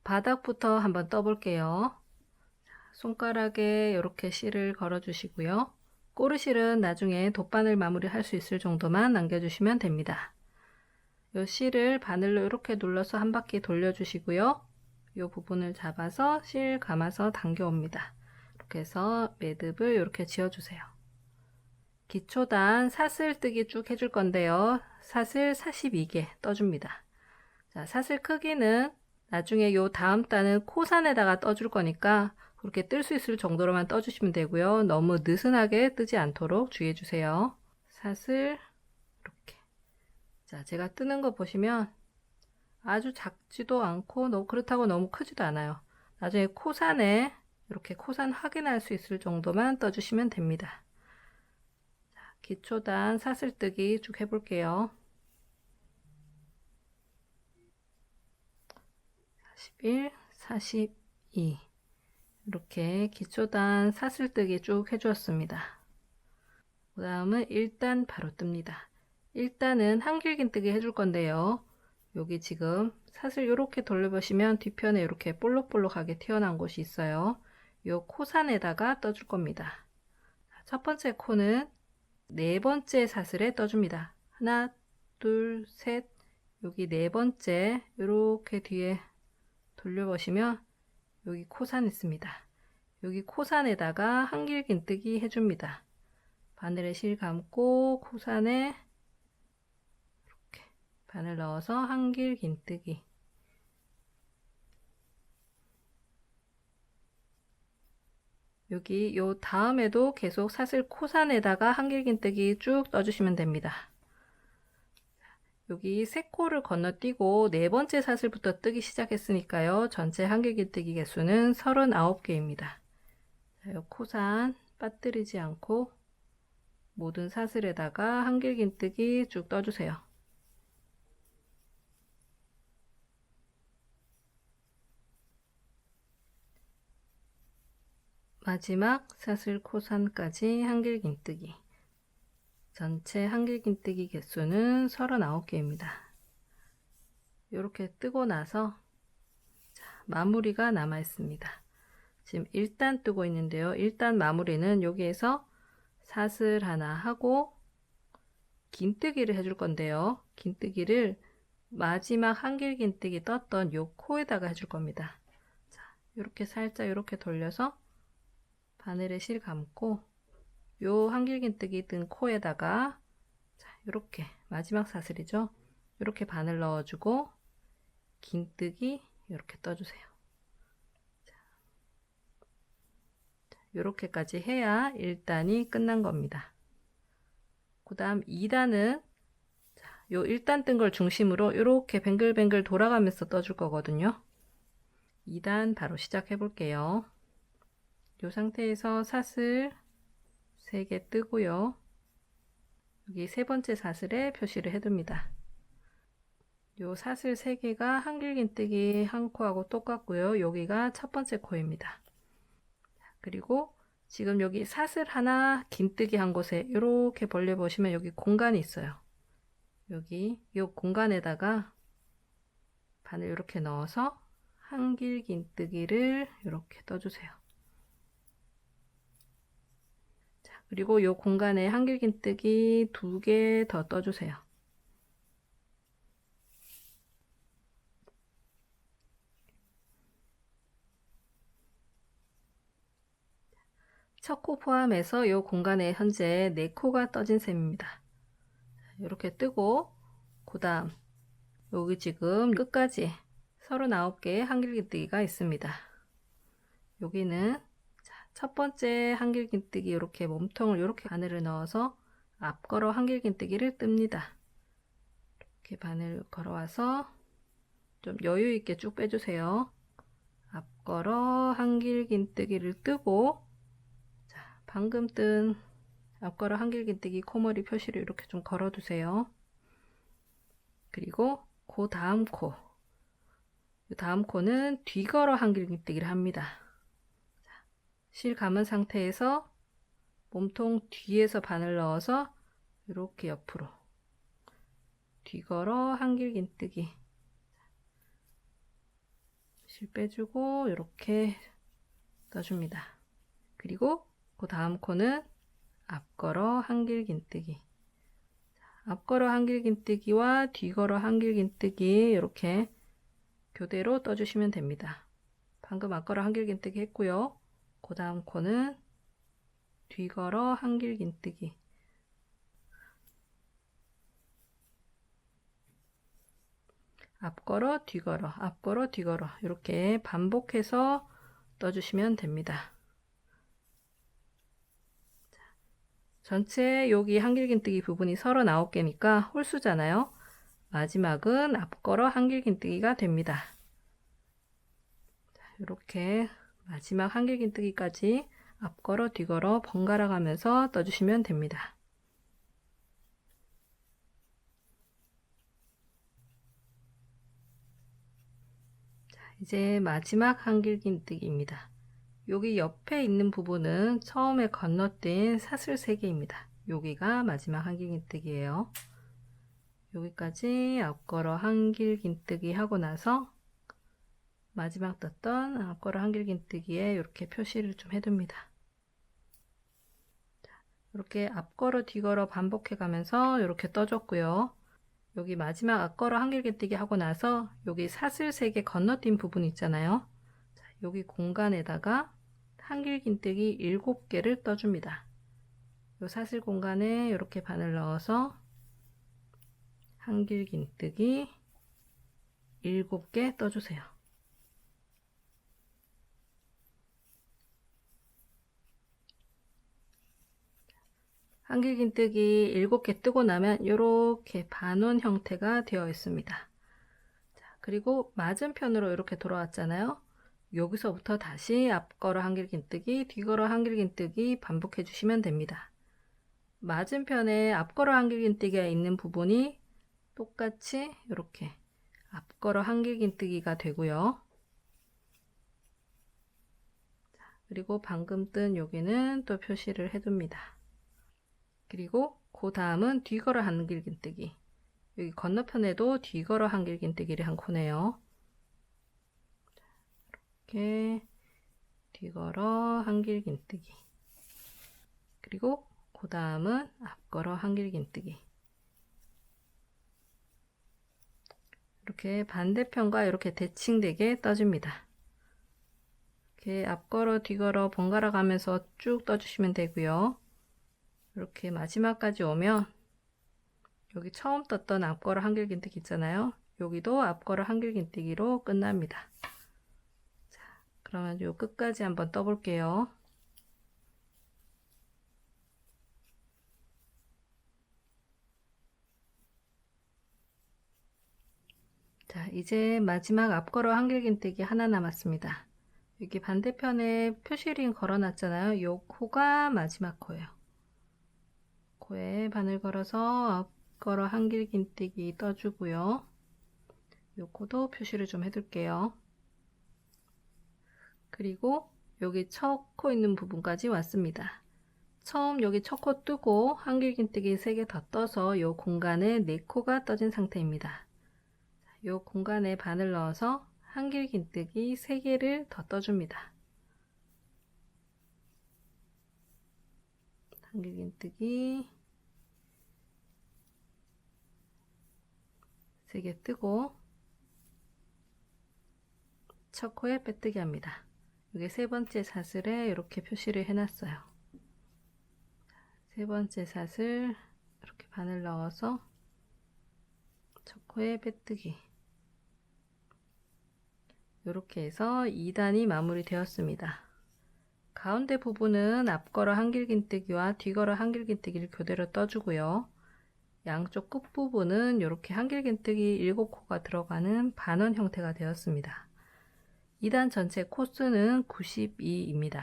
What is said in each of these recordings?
바닥부터 한번 떠볼게요. 손가락에 이렇게 실을 걸어 주시고요. 꼬르실은 나중에 돗바늘 마무리 할 수 있을 정도만 남겨주시면 됩니다. 이 실을 바늘로 이렇게 눌러서 한 바퀴 돌려주시고요. 이 부분을 잡아서 실 감아서 당겨 옵니다. 이렇게 해서 매듭을 이렇게 지어주세요. 기초단 사슬뜨기 쭉 해줄 건데요. 사슬 42개 떠줍니다. 자, 사슬 크기는 나중에 요 다음 단은 코산에다가 떠줄 거니까 그렇게 뜰 수 있을 정도로만 떠주시면 되고요. 너무 느슨하게 뜨지 않도록 주의해 주세요. 사슬 이렇게. 자, 제가 뜨는 거 보시면 아주 작지도 않고 그렇다고 너무 크지도 않아요. 나중에 코산에 이렇게 코산 확인할 수 있을 정도만 떠주시면 됩니다. 자, 기초단 사슬뜨기 쭉 해볼게요. 41, 42 이렇게 기초단 사슬뜨기 쭉 해주었습니다. 그 다음은 1단 바로 뜹니다. 1단은 한길긴뜨기 해줄 건데요. 여기 지금 사슬 이렇게 돌려보시면 뒤편에 이렇게 볼록볼록하게 튀어나온 곳이 있어요. 요 코산에다가 떠줄 겁니다. 첫 번째 코는 네 번째 사슬에 떠줍니다. 하나, 둘, 셋. 여기 네 번째 이렇게 뒤에 돌려보시면 여기 코산 있습니다. 여기 코산에다가 한길긴뜨기 해줍니다. 바늘에 실 감고 코산에 이렇게 바늘 넣어서 한길긴뜨기. 여기 요 다음에도 계속 사슬 코산에다가 한길긴뜨기 쭉 떠주시면 됩니다. 여기 세 코를 건너뛰고 네 번째 사슬부터 뜨기 시작했으니까요. 전체 한길긴뜨기 개수는 39개입니다. 이 코산 빠뜨리지 않고 모든 사슬에다가 한길긴뜨기 쭉 떠주세요. 마지막 사슬 코산까지 한길긴뜨기. 전체 한길긴뜨기 개수는 39개입니다. 이렇게 뜨고 나서 마무리가 남아 있습니다. 지금 1단 뜨고 있는데요. 1단 마무리는 여기에서 사슬 하나 하고 긴뜨기를 해줄 건데요. 긴뜨기를 마지막 한길긴뜨기 떴던 요 코에다가 해줄 겁니다. 자, 이렇게 살짝 이렇게 돌려서 바늘에 실 감고 요 한길긴뜨기 뜬 코에다가 자, 이렇게 마지막 사슬이죠. 이렇게 바늘 넣어주고 긴뜨기 이렇게 떠주세요. 이렇게까지 해야 1단이 끝난 겁니다. 그 다음 2단은 요 1단 뜬 걸 중심으로 이렇게 뱅글뱅글 돌아가면서 떠줄 거거든요. 2단 바로 시작해 볼게요. 이 상태에서 사슬 3개 뜨고요. 여기 세 번째 사슬에 표시를 해둡니다. 요 사슬 3개가 한길긴뜨기 한 코하고 똑같고요. 여기가 첫 번째 코입니다. 그리고 지금 여기 사슬 하나 긴뜨기 한 곳에 이렇게 벌려 보시면 여기 공간이 있어요. 여기 이 공간에다가 바늘 이렇게 넣어서 한길긴뜨기를 이렇게 떠주세요. 자, 그리고 이 공간에 한길긴뜨기 2개 더 떠주세요. 첫 코 포함해서 이 공간에 현재 4코가 떠진 셈입니다. 이렇게 뜨고 그 다음 여기 지금 끝까지 39개의 한길긴뜨기가 있습니다. 여기는 첫 번째 한길긴뜨기 이렇게 몸통을 이렇게 바늘을 넣어서 앞걸어 한길긴뜨기를 뜹니다. 이렇게 바늘 걸어와서 좀 여유 있게 쭉 빼주세요. 앞걸어 한길긴뜨기를 뜨고 자, 방금 뜬 앞걸어 한길긴뜨기 코머리 표시를 이렇게 좀 걸어두세요. 그리고 그 다음 코, 이 다음 코는 뒤걸어 한길긴뜨기를 합니다. 자, 실 감은 상태에서 몸통 뒤에서 바늘 넣어서 이렇게 옆으로 뒤걸어 한길긴뜨기. 실 빼주고 이렇게 떠줍니다. 그리고 그 다음 코는 앞걸어 한길긴뜨기. 앞걸어 한길긴뜨기와 뒤걸어 한길긴뜨기 이렇게 교대로 떠주시면 됩니다. 방금 앞걸어 한길긴뜨기 했고요. 그 다음 코는 뒤걸어 한길긴뜨기. 앞걸어 뒤걸어 앞걸어 뒤걸어 이렇게 반복해서 떠주시면 됩니다. 전체 여기 한길긴뜨기 부분이 39개니까 홀수잖아요. 마지막은 앞걸어 한길긴뜨기가 됩니다. 이렇게 마지막 한길긴뜨기까지 앞걸어 뒤걸어 번갈아 가면서 떠주시면 됩니다. 이제 마지막 한길긴뜨기입니다. 여기 옆에 있는 부분은 처음에 건너뛴 사슬 3개입니다. 여기가 마지막 한길긴뜨기예요. 여기까지 앞걸어 한길긴뜨기 하고 나서 마지막 떴던 앞걸어 한길긴뜨기에 이렇게 표시를 좀 해둡니다. 이렇게 앞걸어 뒤걸어 반복해 가면서 이렇게 떠줬고요. 여기 마지막 앞걸어 한길긴뜨기 하고 나서 여기 사슬 3개 건너뛴 부분 있잖아요. 여기 공간에다가 한길긴뜨기 7개를 떠줍니다. 이 사슬 공간에 이렇게 바늘 넣어서 한길긴뜨기 7개 떠주세요. 한길긴뜨기 7개 뜨고 나면 이렇게 반원 형태가 되어 있습니다. 자, 그리고 맞은편으로 이렇게 돌아왔잖아요. 여기서부터 다시 앞걸어 한길긴뜨기, 뒤걸어 한길긴뜨기 반복해 주시면 됩니다. 맞은편에 앞걸어 한길긴뜨기가 있는 부분이 똑같이 이렇게 앞걸어 한길긴뜨기가 되고요. 그리고 방금 뜬 여기는 또 표시를 해둡니다. 그리고 그 다음은 뒤걸어 한길긴뜨기. 여기 건너편에도 뒤걸어 한길긴뜨기를 한 코네요. 이렇게 뒤걸어 한길긴뜨기. 그리고 그 다음은 앞걸어 한길긴뜨기. 이렇게 반대편과 이렇게 대칭되게 떠줍니다. 이렇게 앞걸어 뒤걸어 번갈아 가면서 쭉 떠주시면 되고요. 이렇게 마지막까지 오면 여기 처음 떴던 앞걸어 한길긴뜨기 있잖아요. 여기도 앞걸어 한길긴뜨기로 끝납니다. 자, 그러면 요 끝까지 한번 떠볼게요. 자, 이제 마지막 앞걸어 한길긴뜨기 하나 남았습니다. 여기 반대편에 표시링 걸어놨잖아요. 요 코가 마지막 코예요. 코에 바늘 걸어서 앞걸어 한길긴뜨기 떠주고요. 요 코도 표시를 좀 해둘게요. 그리고 여기 첫 코 있는 부분까지 왔습니다. 처음 여기 첫 코 뜨고 한길긴뜨기 3개 더 떠서 요 공간에 4코가 떠진 상태입니다. 요 공간에 바늘 넣어서 한길긴뜨기 3개를 더 떠줍니다. 한길긴뜨기 3개 뜨고 첫 코에 빼뜨기 합니다. 여기 세 번째 사슬에 이렇게 표시를 해놨어요. 세 번째 사슬 이렇게 바늘 넣어서 첫 코에 빼뜨기. 이렇게 해서 2단이 마무리 되었습니다. 가운데 부분은 앞걸어 한길긴뜨기와 뒤걸어 한길긴뜨기를 교대로 떠주고요. 양쪽 끝부분은 이렇게 한길긴뜨기 7코가 들어가는 반원 형태가 되었습니다. 2단 전체 코수는 92입니다.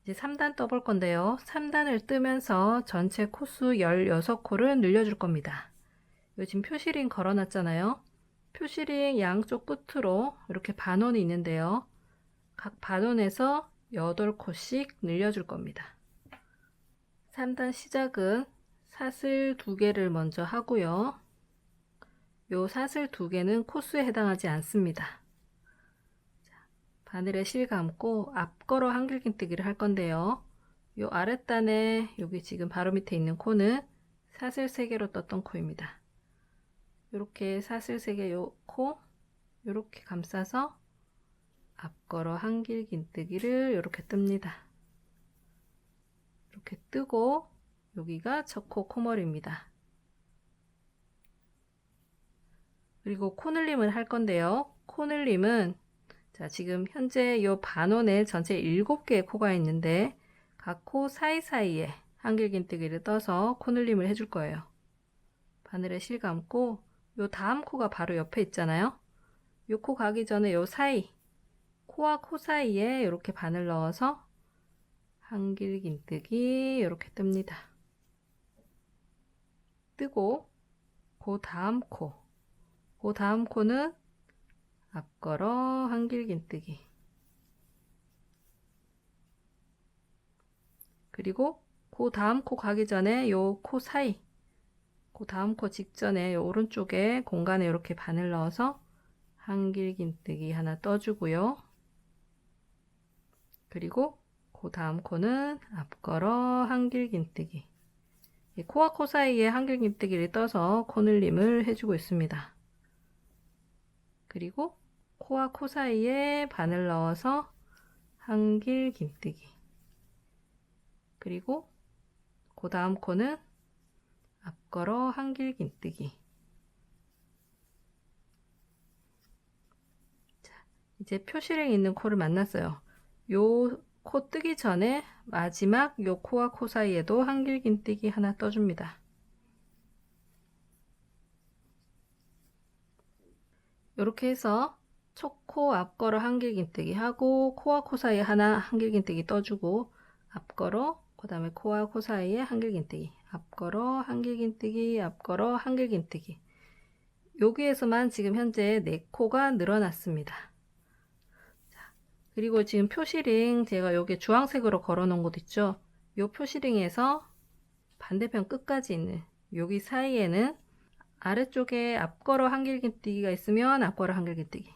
이제 3단 떠볼 건데요. 3단을 뜨면서 전체 코수 16코를 늘려줄 겁니다. 지금 표시링 걸어놨잖아요. 표시링 양쪽 끝으로 이렇게 반원이 있는데요. 각 반원에서 8코씩 늘려줄 겁니다. 3단 시작은 사슬 2개를 먼저 하고요. 요 사슬 2개는 코수에 해당하지 않습니다. 바늘에 실 감고 앞걸어 한길긴뜨기를 할 건데요. 요 아랫단에 여기 지금 바로 밑에 있는 코는 사슬 3개로 떴던 코입니다. 이렇게 사슬 3개 요 코 이렇게 감싸서 앞걸어 한길긴뜨기를 이렇게 뜹니다. 이렇게 뜨고 여기가 첫 코 코머리입니다. 그리고 코늘림을 할 건데요. 코늘림은 자, 지금 현재 요 반원에 전체 7개의 코가 있는데 각 코 사이사이에 한길긴뜨기를 떠서 코늘림을 해줄 거예요. 바늘에 실 감고 요 다음 코가 바로 옆에 있잖아요. 요 코 가기 전에 요 사이 코와 코 사이에 이렇게 바늘 넣어서 한길긴뜨기 이렇게 뜹니다. 뜨고 그 다음 코는 앞걸어 한길긴뜨기 그리고 그 다음 코 가기 전에 요 코 사이 그 다음 코 직전에 요 오른쪽에 공간에 이렇게 바늘 넣어서 한길긴뜨기 하나 떠주고요. 그리고 그 다음 코는 앞걸어 한길긴뜨기 코와 코 사이에 한길긴뜨기를 떠서 코늘림을 해주고 있습니다. 그리고 코와 코 사이에 바늘 넣어서 한길긴뜨기 그리고 그 다음 코는 앞걸어 한길긴뜨기 자, 이제 표시랭이 있는 코를 만났어요. 요 코 뜨기 전에 마지막 요 코와 코 사이에도 한길긴뜨기 하나 떠줍니다. 이렇게 해서 첫 코 앞걸어 한길긴뜨기 하고 코와 코 사이에 하나 한길긴뜨기 떠주고 앞걸어 그 다음에 코와 코 사이에 한길긴뜨기 앞걸어 한길긴뜨기 앞걸어 한길긴뜨기 여기에서만 지금 현재 4코가 늘어났습니다. 자, 그리고 지금 표시링 제가 여기 주황색으로 걸어 놓은 곳 있죠. 요 표시링에서 반대편 끝까지 있는 여기 사이에는 아래쪽에 앞걸어 한길긴뜨기가 있으면 앞걸어 한길긴뜨기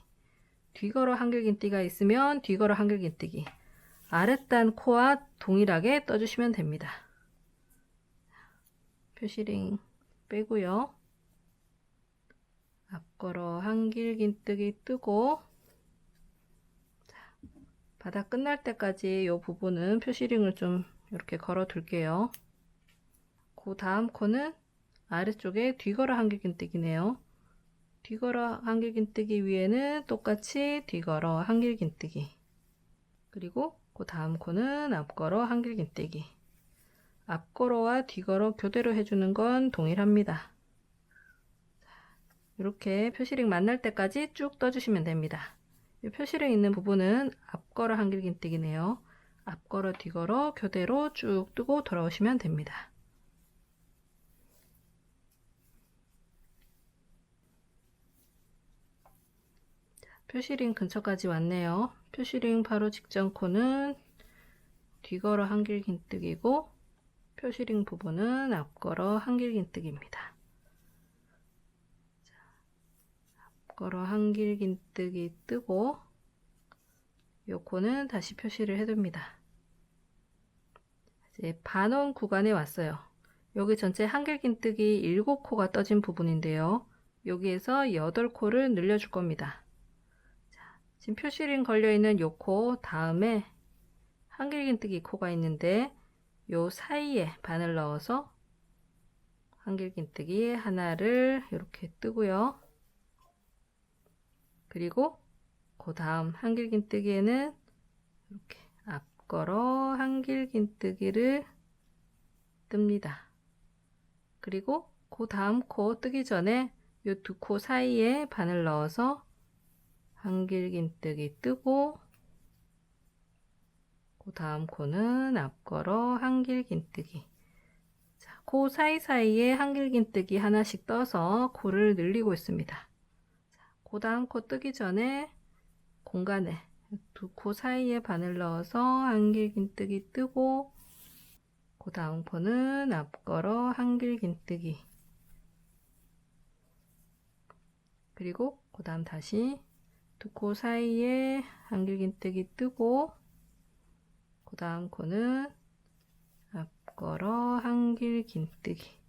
뒤걸어 한길긴뜨기가 있으면 뒤걸어 한길긴뜨기 아랫단 코와 동일하게 떠주시면 됩니다. 표시링 빼고요. 앞걸어 한길긴뜨기 뜨고 자, 바닥 끝날 때까지 이 부분은 표시링을 좀 이렇게 걸어 둘게요. 그 다음 코는 아래쪽에 뒤걸어 한길긴뜨기네요. 뒤걸어 한길긴뜨기 위에는 똑같이 뒤걸어 한길긴뜨기 그리고 그 다음 코는 앞걸어 한길긴뜨기 앞걸어와 뒤걸어 교대로 해주는 건 동일합니다. 이렇게 표시링 만날 때까지 쭉 떠주시면 됩니다. 이 표시링 있는 부분은 앞걸어 한길긴뜨기네요. 앞걸어 뒤걸어 교대로 쭉 뜨고 돌아오시면 됩니다. 표시링 근처까지 왔네요. 표시링 바로 직전 코는 뒤걸어 한길긴뜨기고 표시링 부분은 앞걸어 한길긴뜨기입니다. 앞걸어 한길긴뜨기 뜨고 요 코는 다시 표시를 해둡니다. 이제 반원 구간에 왔어요. 여기 전체 한길긴뜨기 7코가 떠진 부분인데요. 여기에서 8코를 늘려줄 겁니다. 지금 표시링 걸려있는 요 코 다음에 한길긴뜨기 코가 있는데 요 사이에 바늘 넣어서 한길긴뜨기 하나를 이렇게 뜨고요. 그리고 그 다음 한길긴뜨기에는 이렇게 앞걸어 한길긴뜨기를 뜹니다. 그리고 그 다음 코 뜨기 전에 요 2코 사이에 바늘 넣어서 한길긴뜨기 뜨고 그 다음 코는 앞걸어 한길긴뜨기 자, 코 사이사이에 한길긴뜨기 하나씩 떠서 코를 늘리고 있습니다. 자, 그 다음 코 뜨기 전에 공간에 두 코 사이에 바늘 넣어서 한길긴뜨기 뜨고, 그 다음 코는 앞걸어 한길긴뜨기, 그리고 그 다음 다시 두 코 사이에 한길긴뜨기 뜨고, 그 다음 코는 앞걸어 한길긴뜨기,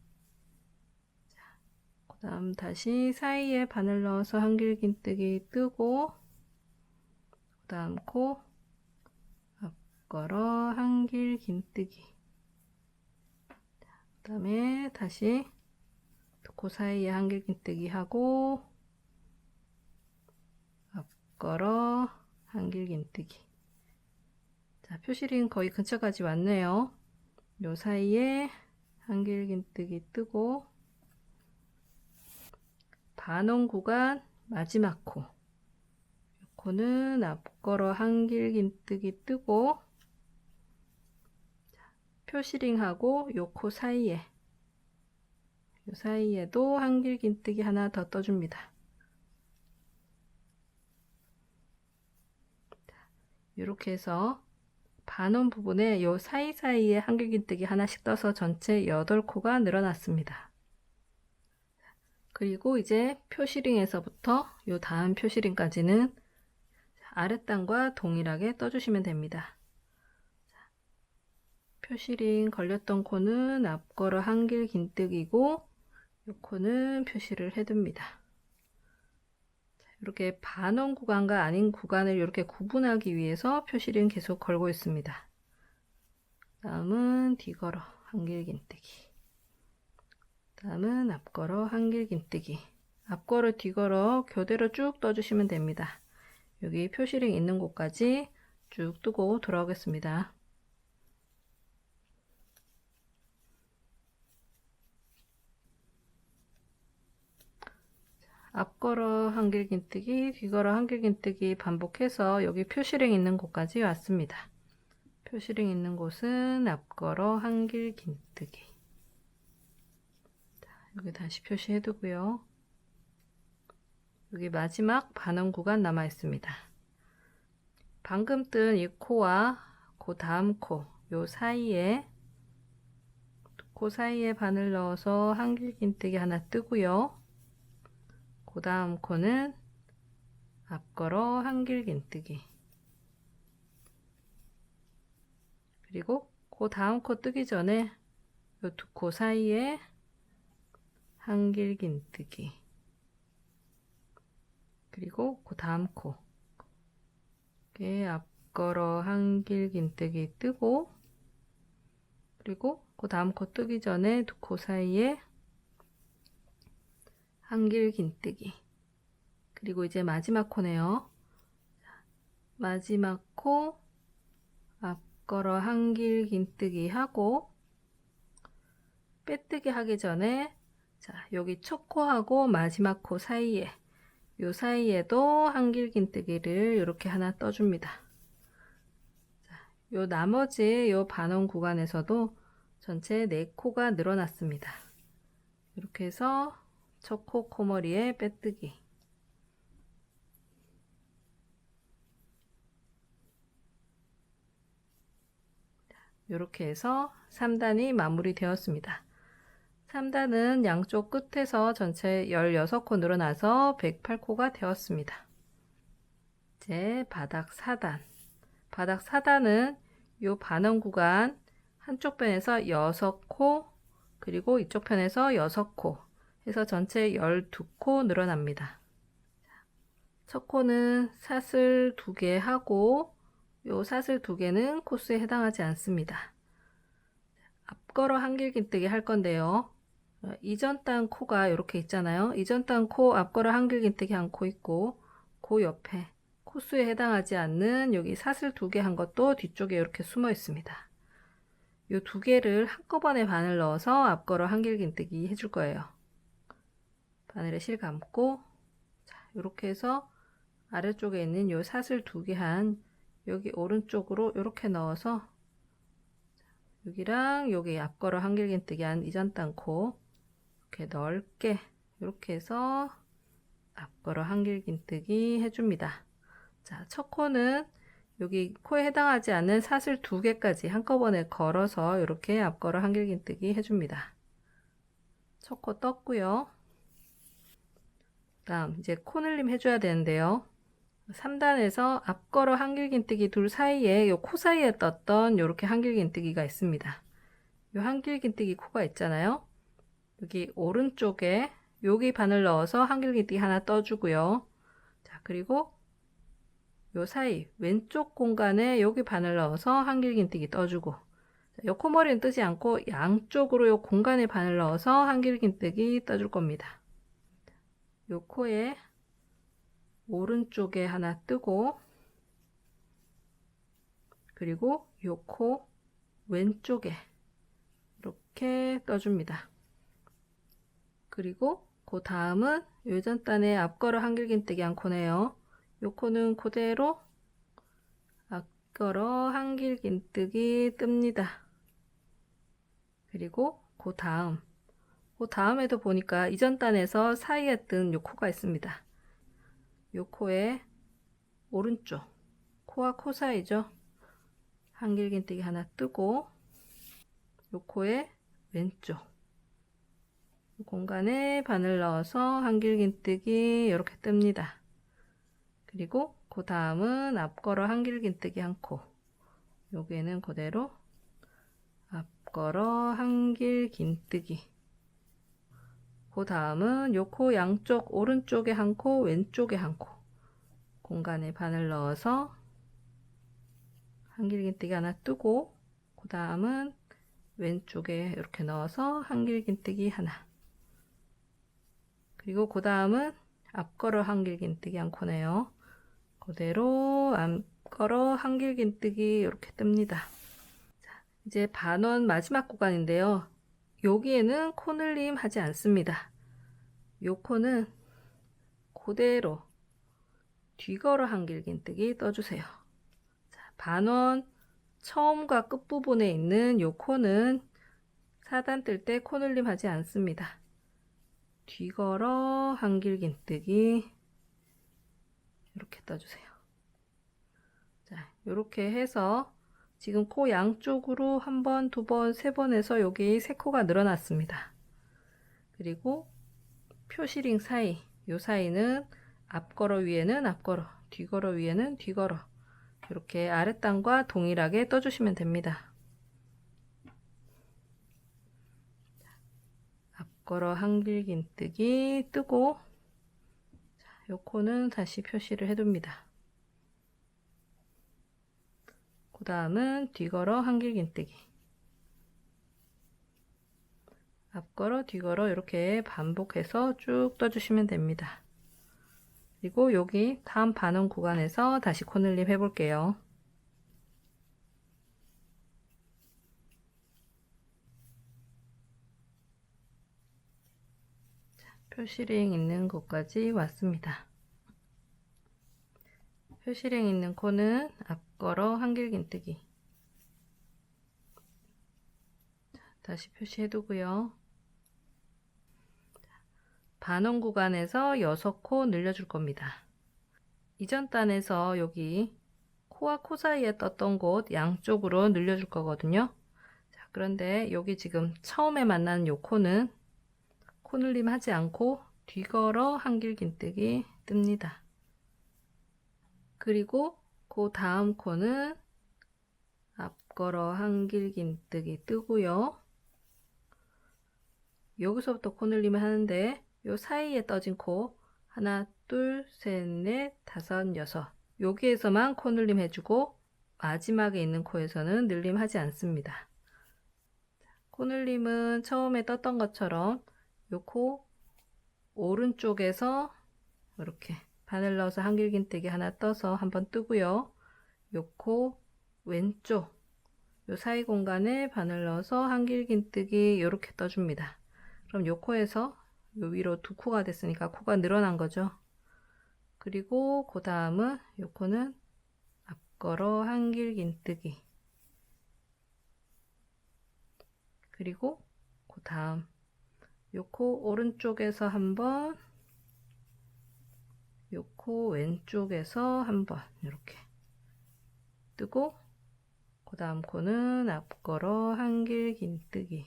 그 다음 다시 사이에 바늘 넣어서 한길긴뜨기 뜨고, 그 다음 코 앞걸어 한길긴뜨기, 그 다음에 다시 두 코 사이에 한길긴뜨기 하고 앞걸어 한길긴뜨기. 자, 표시링 거의 근처까지 왔네요. 요 사이에 한길긴뜨기 뜨고, 반원 구간 마지막 코, 요 코는 앞걸어 한길긴뜨기 뜨고, 표시링하고 요 코 사이에, 요 사이에도 한길긴뜨기 하나 더 떠줍니다. 이렇게 해서 반원 부분에 요 사이사이에 한길긴뜨기 하나씩 떠서 전체 8코가 늘어났습니다. 그리고 이제 표시링에서부터 요 다음 표시링까지는 아랫단과 동일하게 떠주시면 됩니다. 표시링 걸렸던 코는 앞걸어 한길긴뜨기고, 요 코는 표시를 해둡니다. 이렇게 반원 구간과 아닌 구간을 이렇게 구분하기 위해서 표시링 계속 걸고 있습니다. 다음은 뒤걸어 한길긴뜨기, 다음은 앞걸어 한길긴뜨기, 앞걸어 뒤걸어 교대로 쭉 떠주시면 됩니다. 여기 표시링 있는 곳까지 쭉 뜨고 돌아오겠습니다. 앞걸어 한길긴뜨기, 뒤걸어 한길긴뜨기 반복해서 여기 표시링 있는 곳까지 왔습니다. 표시링 있는 곳은 앞걸어 한길긴뜨기. 여기 다시 표시해 두고요. 여기 마지막 반원 구간 남아 있습니다. 방금 뜬 이 코와 그 다음 코, 요 사이에 코 사이에 바늘 넣어서 한길긴뜨기 하나 뜨고요. 그 다음 코는 앞걸어 한길긴뜨기, 그리고 그 다음 코 뜨기 전에 요 두 코 사이에 한길긴뜨기, 그리고 그 다음 코 이렇게 앞걸어 한길긴뜨기 뜨고, 그리고 그 다음 코 뜨기 전에 두 코 사이에 한길긴뜨기, 그리고 이제 마지막 코네요. 마지막 코 앞걸어 한길긴뜨기 하고, 빼뜨기 하기 전에 자, 여기 첫 코하고 마지막 코 사이에, 요 사이에도 한길긴뜨기를 이렇게 하나 떠줍니다. 자, 요 나머지 요 반원 구간에서도 전체 4코가 늘어났습니다. 이렇게 해서 첫 코 코머리에 빼뜨기, 이렇게 해서 3단이 마무리되었습니다. 3단은 양쪽 끝에서 전체 16코 늘어나서 108코가 되었습니다. 이제 바닥 4단. 바닥 4단은 요 반원 구간 한쪽 편에서 6코, 그리고 이쪽 편에서 6코 해서 전체 12코 늘어납니다. 첫 코는 사슬 2개 하고, 요 사슬 2개는 코스에 해당하지 않습니다. 앞걸어 한길긴뜨기 할 건데요. 이전 단 코가 이렇게 있잖아요. 이전 단 코 앞걸어 한길긴뜨기 한 코 있고, 그 옆에 코수에 해당하지 않는 여기 사슬 2개 한 것도 뒤쪽에 이렇게 숨어 있습니다. 이 2개를 한꺼번에 바늘 넣어서 앞걸어 한길긴뜨기 해줄 거예요. 바늘에 실 감고, 자, 이렇게 해서 아래쪽에 있는 이 사슬 2개 한 여기 오른쪽으로 이렇게 넣어서, 여기랑 여기 앞걸어 한길긴뜨기 한 이전 단 코 이렇게 넓게 이렇게 해서 앞걸어 한길긴뜨기 해줍니다. 자, 첫 코는 여기 코에 해당하지 않는 사슬 2개까지 한꺼번에 걸어서 이렇게 앞걸어 한길긴뜨기 해줍니다. 첫 코 떴고요. 다음 이제 코늘림 해줘야 되는데요. 3단에서 앞걸어 한길긴뜨기 둘 사이에 요 코 사이에 떴던 요렇게 한길긴뜨기가 있습니다. 요 한길긴뜨기 코가 있잖아요. 여기 오른쪽에 여기 바늘 넣어서 한길긴뜨기 하나 떠주고요. 자, 그리고 요 사이 왼쪽 공간에 여기 바늘 넣어서 한길긴뜨기 떠주고, 요 코머리는 뜨지 않고 양쪽으로 요 공간에 바늘 넣어서 한길긴뜨기 떠줄 겁니다. 요 코에 오른쪽에 하나 뜨고, 그리고 요 코 왼쪽에 이렇게 떠줍니다. 그리고 그 다음은 요 전단에 앞걸어 한길긴뜨기 한 코네요. 요 코는 그대로 앞걸어 한길긴뜨기 뜹니다. 그리고 그 다음에도 보니까 이전 단에서 사이에 뜬 요 코가 있습니다. 요 코에 오른쪽 코와 코 사이죠. 한길긴뜨기 하나 뜨고, 요 코에 왼쪽 공간에 바늘 넣어서 한길긴뜨기 이렇게 뜹니다. 그리고 그 다음은 앞걸어 한길긴뜨기 한 코, 여기에는 그대로 앞걸어 한길긴뜨기. 그 다음은 요 코 양쪽 오른쪽에 한 코, 왼쪽에 한 코, 공간에 바늘 넣어서 한길긴뜨기 하나 뜨고, 그 다음은 왼쪽에 이렇게 넣어서 한길긴뜨기 하나. 그리고 그 다음은 앞걸어 한길긴뜨기 한 코네요. 그대로 앞걸어 한길긴뜨기 이렇게 뜹니다. 자, 이제 반원 마지막 구간인데요. 여기에는 코늘림 하지 않습니다. 요 코는 그대로 뒤걸어 한길긴뜨기 떠주세요. 자, 반원 처음과 끝부분에 있는 요 코는 4단 뜰 때 코늘림 하지 않습니다. 뒤걸어 한길긴뜨기 이렇게 떠주세요. 자, 이렇게 해서 지금 코 양쪽으로 한 번, 두 번, 세 번 해서 여기 세 코가 늘어났습니다. 그리고 표시링 사이, 요 사이는 앞걸어 위에는 앞걸어, 뒤걸어 위에는 뒤걸어, 이렇게 아랫단과 동일하게 떠주시면 됩니다. 앞걸어 한길긴뜨기 뜨고, 요 코는 다시 표시를 해둡니다. 그 다음은 뒤걸어 한길긴뜨기, 앞걸어 뒤걸어 이렇게 반복해서 쭉 떠주시면 됩니다. 그리고 여기 다음 반원 구간에서 다시 코늘림 해볼게요. 자, 표시링 있는 곳까지 왔습니다. 표시링 있는 코는 앞걸어 한길긴뜨기. 다시 표시해 두고요. 반원 구간에서 6코 늘려줄 겁니다. 이전 단에서 여기 코와 코 사이에 떴던 곳 양쪽으로 늘려줄 거거든요. 자, 그런데 여기 지금 처음에 만나는 요 코는 코늘림 하지 않고 뒤걸어 한길긴뜨기 뜹니다. 그리고 그 다음 코는 앞걸어 한길긴뜨기 뜨고요. 여기서부터 코늘림을 하는데 요 사이에 떠진 코 하나, 둘, 셋, 넷, 다섯, 여섯, 여기에서만 코늘림 해주고 마지막에 있는 코에서는 늘림 하지 않습니다. 코늘림은 처음에 떴던 것처럼 요 코 오른쪽에서 이렇게 바늘 넣어서 한길긴뜨기 하나 떠서 한번 뜨고요. 요 코 왼쪽 요 사이 공간에 바늘 넣어서 한길긴뜨기 이렇게 떠줍니다. 그럼 요 코에서 요 위로 두 코가 됐으니까 코가 늘어난 거죠. 그리고 그 다음은 요 코는 앞걸어 한길긴뜨기, 그리고 그 다음 요 코 오른쪽에서 한번 요 코 왼쪽에서 한번 이렇게 뜨고, 그 다음 코는 앞걸어 한길 긴뜨기.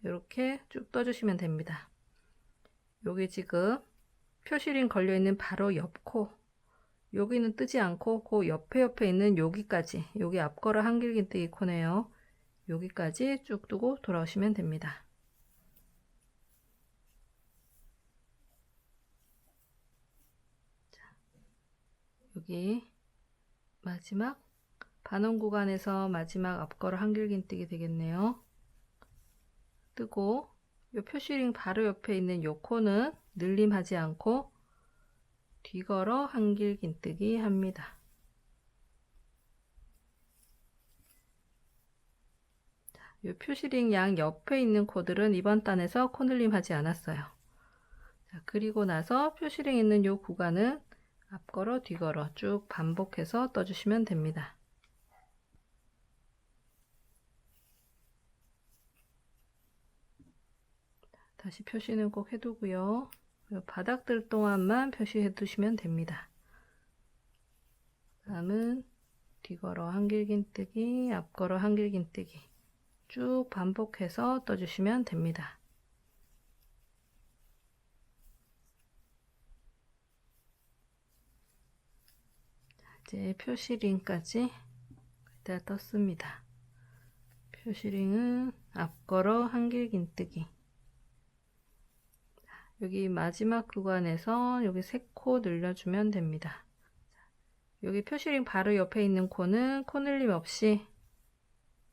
이렇게 쭉 떠주시면 됩니다. 여기 지금 표시링 걸려있는 바로 옆 코, 여기는 뜨지 않고 그 옆에 있는 여기까지, 여기 앞걸어 한길 긴뜨기 코네요. 여기까지 쭉 뜨고 돌아오시면 됩니다. 자, 여기 마지막 반원 구간에서 마지막 앞걸어 한길 긴뜨기 되겠네요. 뜨고 이 표시링 바로 옆에 있는 요 코는 늘림하지 않고 뒤걸어 한길 긴뜨기 합니다. 이 표시링 양 옆에 있는 코들은 이번 단에서 코늘림 하지 않았어요. 자, 그리고 나서 표시링 있는 이 구간은 앞걸어 뒤걸어 쭉 반복해서 떠주시면 됩니다. 다시 표시는 꼭 해두고요. 바닥들 동안만 표시해 두시면 됩니다. 다음은 뒤걸어 한길 긴뜨기, 앞걸어 한길 긴뜨기 쭉 반복해서 떠주시면 됩니다. 이제 표시링까지 다 떴습니다. 표시링은 앞걸어 한길 긴뜨기. 여기 마지막 구간에서 여기 3코 늘려주면 됩니다. 여기 표시링 바로 옆에 있는 코는 코늘림 없이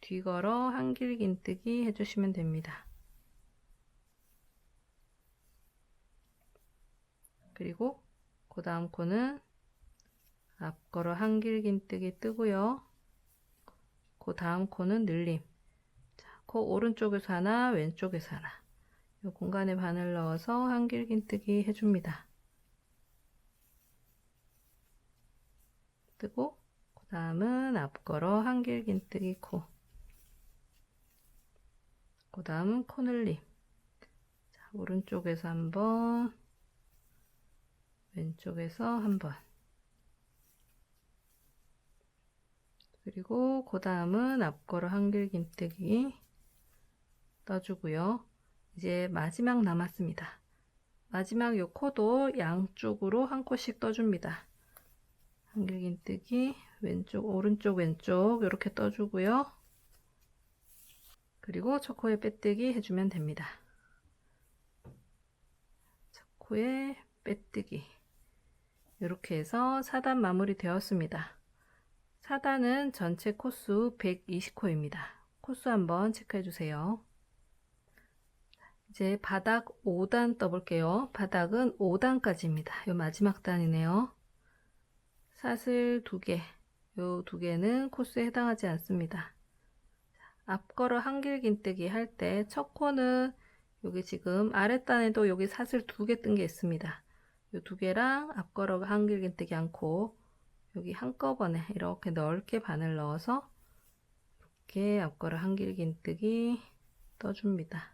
뒤걸어 한길 긴뜨기 해주시면 됩니다. 그리고 그 다음 코는 앞걸어 한길 긴뜨기 뜨고요. 그 다음 코는 늘림. 자, 코 오른쪽에서 하나, 왼쪽에서 하나. 이 공간에 바늘 넣어서 한길 긴뜨기 해줍니다. 뜨고 그 다음은 앞걸어 한길 긴뜨기 코. 그 다음은 코늘림. 자, 오른쪽에서 한번, 왼쪽에서 한번. 그리고 그 다음은 앞걸어 한길 긴뜨기 떠주고요. 이제 마지막 남았습니다. 마지막 요 코도 양쪽으로 한 코씩 떠줍니다. 한길 긴뜨기 왼쪽 오른쪽 왼쪽 이렇게 떠주고요. 그리고 첫 코에 빼뜨기 해주면 됩니다. 첫 코에 빼뜨기. 이렇게 해서 4단 마무리 되었습니다. 4단은 전체 코수 120코입니다. 코수 한번 체크해 주세요. 이제 바닥 5단 떠볼게요. 바닥은 5단까지입니다. 요 마지막 단이네요. 사슬 2개, 요 2개는 코스에 해당하지 않습니다. 앞걸어 한길 긴뜨기 할 때 첫 코는 여기 지금 아랫단에도 여기 사슬 2개 뜬 게 있습니다. 요 2개랑 앞걸어 한길 긴뜨기 않고 여기 한꺼번에 이렇게 넓게 바늘 넣어서 이렇게 앞걸어 한길 긴뜨기 떠줍니다.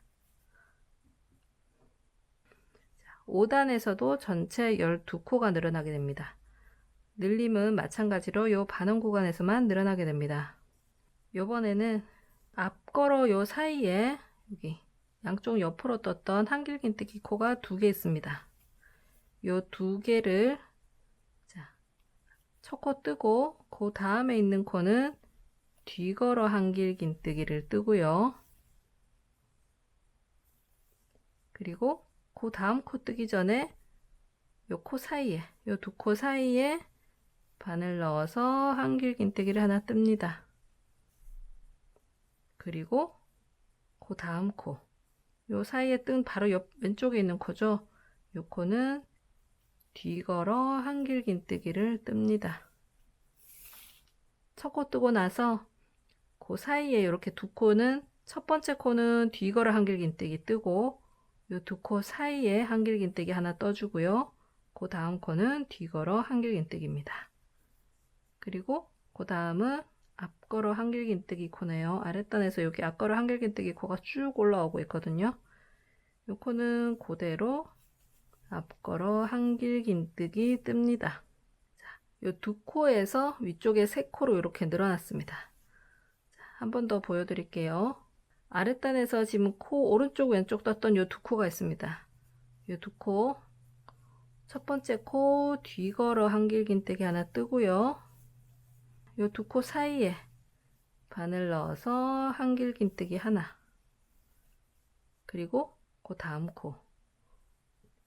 5단에서도 전체 12코가 늘어나게 됩니다. 늘림은 마찬가지로 요 반원 구간에서만 늘어나게 됩니다. 요번에는 앞걸어 요 사이에 여기 양쪽 옆으로 떴던 한길 긴뜨기 코가 2개 있습니다. 요 2개를 첫 코 뜨고 그 다음에 있는 코는 뒤걸어 한길 긴뜨기를 뜨고요. 그리고 그 다음 코 뜨기 전에 요 코 사이에 요 2코 사이에 바늘 넣어서 한길 긴뜨기를 하나 뜹니다. 그리고 그 다음 코 요 사이에 뜬 바로 옆 왼쪽에 있는 코죠. 요 코는 뒤걸어 한길 긴뜨기를 뜹니다. 첫 코 뜨고 나서 그 사이에 이렇게 2코는 첫 번째 코는 뒤걸어 한길 긴뜨기 뜨고 요 2코 사이에 한길 긴뜨기 하나 떠주고요. 그 다음 코는 뒤걸어 한길 긴뜨기입니다. 그리고 그 다음은 앞걸어 한길 긴뜨기 코네요. 아랫단에서 여기 앞걸어 한길 긴뜨기 코가 쭉 올라오고 있거든요. 이 코는 그대로 앞걸어 한길긴뜨기 뜹니다. 이 두 코에서 위쪽에 세 코로 이렇게 늘어났습니다. 한 번 더 보여드릴게요. 아랫단에서 지금 코 오른쪽 왼쪽 떴던 이 두 코가 있습니다. 이 두 코, 첫 번째 코 뒤걸어 한길긴뜨기 하나 뜨고요. 이 두 코 사이에 바늘 넣어서 한길긴뜨기 하나, 그리고 그 다음 코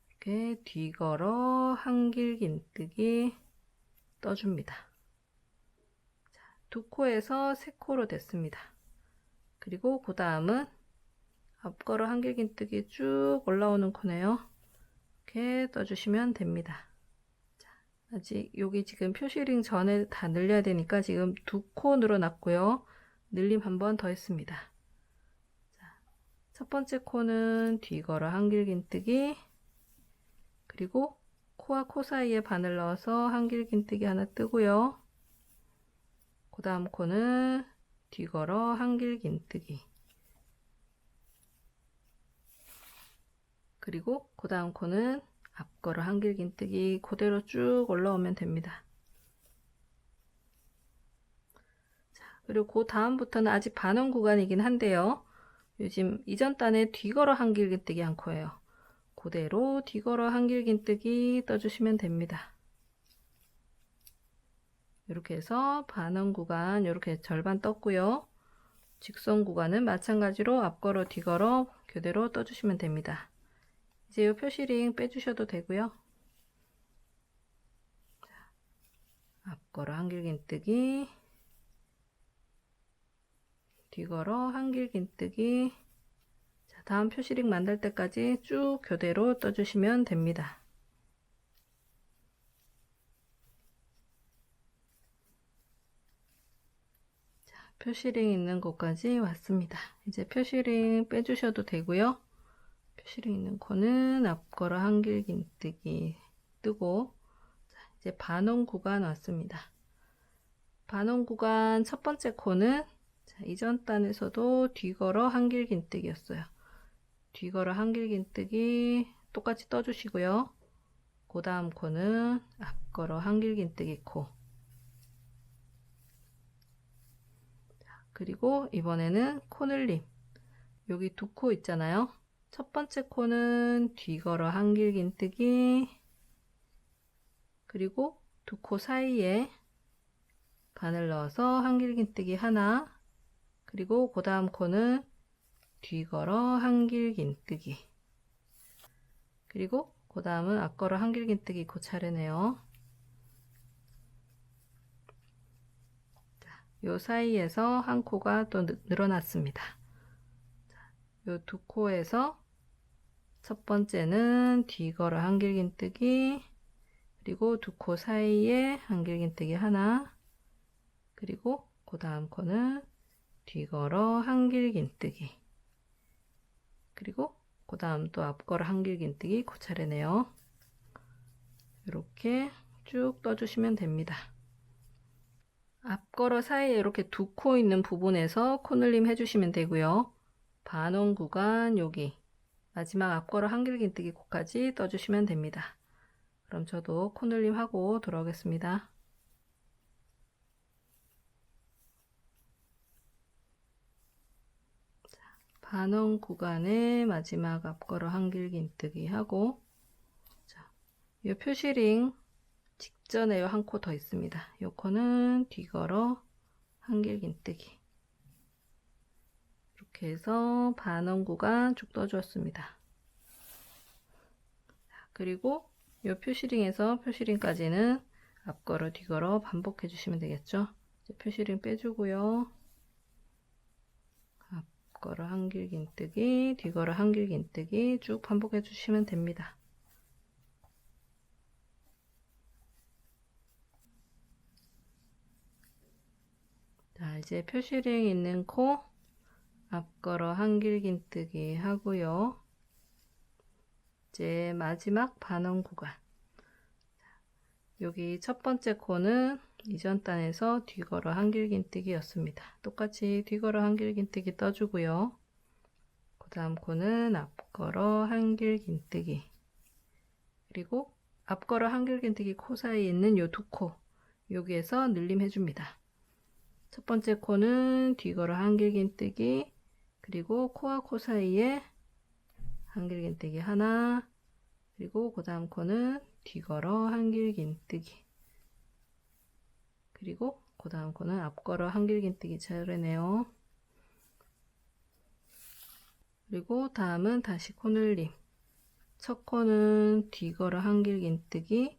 이렇게 뒤걸어 한길긴뜨기 떠줍니다. 두 코에서 세 코로 됐습니다. 그리고 그 다음은 앞걸어 한길긴뜨기 쭉 올라오는 코네요. 이렇게 떠주시면 됩니다. 자, 아직 여기 지금 표시링 전에 다 늘려야 되니까 지금 두 코 늘어났고요. 늘림 한 번 더 했습니다. 자, 첫 번째 코는 뒤걸어 한길긴뜨기, 그리고 코와 코 사이에 바늘 넣어서 한길긴뜨기 하나 뜨고요. 그 다음 코는 뒤걸어 한길긴뜨기, 그리고 그 다음 코는 앞걸어 한길긴뜨기 그대로 쭉 올라오면 됩니다. 자, 그리고 그 다음부터는 아직 반원 구간이긴 한데요. 요즘 이전 단에 뒤걸어 한길긴뜨기 한 코예요. 그대로 뒤걸어 한길긴뜨기 떠주시면 됩니다. 이렇게 해서 반원 구간 이렇게 절반 떴고요. 직선 구간은 마찬가지로 앞걸어 뒤걸어 그대로 떠주시면 됩니다. 이제 이 표시링 빼주셔도 되고요. 자, 앞걸어 한길긴뜨기, 뒤걸어 한길긴뜨기. 자, 다음 표시링 만들 때까지 쭉 그대로 떠주시면 됩니다. 자, 표시링 있는 곳까지 왔습니다. 이제 표시링 빼주셔도 되고요. 표시링 있는 코는 앞걸어 한길긴뜨기 뜨고, 자, 이제 반원 구간 왔습니다. 반원 구간 첫 번째 코는 자, 이전 단에서도 뒤걸어 한길긴뜨기였어요. 뒤걸어 한길긴뜨기 똑같이 떠주시고요. 그 다음 코는 앞걸어 한길긴뜨기 코, 자, 그리고 이번에는 코늘림. 여기 두 코 있잖아요. 첫 번째 코는 뒤걸어 한길긴뜨기, 그리고 두 코 사이에 바늘 넣어서 한길긴뜨기 하나, 그리고 그 다음 코는 뒤걸어 한길긴뜨기, 그리고 그 다음은 앞걸어 한길긴뜨기 그 차례네요. 자, 요 사이에서 한 코가 또 늘어났습니다. 요 두 코에서 첫 번째는 뒤걸어 한길긴뜨기, 그리고 두 코 사이에 한길긴뜨기 하나, 그리고 그 다음 코는 뒤걸어 한길긴뜨기, 그리고 그 다음 또 앞걸어 한길긴뜨기 그 차례네요. 이렇게 쭉 떠주시면 됩니다. 앞걸어 사이에 이렇게 두 코 있는 부분에서 코늘림 해주시면 되고요. 반원 구간 여기 마지막 앞걸어 한길긴뜨기 코까지 떠주시면 됩니다. 그럼 저도 코늘림 하고 돌아오겠습니다. 반원 구간에 마지막 앞걸어 한길긴뜨기 하고, 자, 이 표시링 직전에 한 코 더 있습니다. 이 코는 뒤걸어 한길긴뜨기, 이렇게 해서 반원 구간 쭉 떠주었습니다. 그리고 이 표시링에서 표시링까지는 앞걸어 뒤걸어 반복해 주시면 되겠죠. 이제 표시링 빼주고요. 앞걸어 한길긴뜨기, 뒤걸어 한길긴뜨기 쭉 반복해 주시면 됩니다. 자, 이제 표시링 있는 코 앞걸어 한길긴뜨기 하고요. 이제 마지막 반원 구간. 여기 첫 번째 코는 이전 단에서 뒤걸어 한길긴뜨기였습니다. 똑같이 뒤걸어 한길긴뜨기 떠주고요. 그 다음 코는 앞걸어 한길긴뜨기, 그리고 앞걸어 한길긴뜨기 코 사이에 있는 요 두 코, 여기에서 늘림 해줍니다. 첫 번째 코는 뒤걸어 한길긴뜨기, 그리고 코와 코 사이에 한길긴뜨기 하나, 그리고 그 다음 코는 뒤걸어 한길긴뜨기, 그리고 그 다음 코는 앞걸어 한길긴뜨기 차례네요. 그리고 다음은 다시 코늘림. 첫 코는 뒤걸어 한길긴뜨기,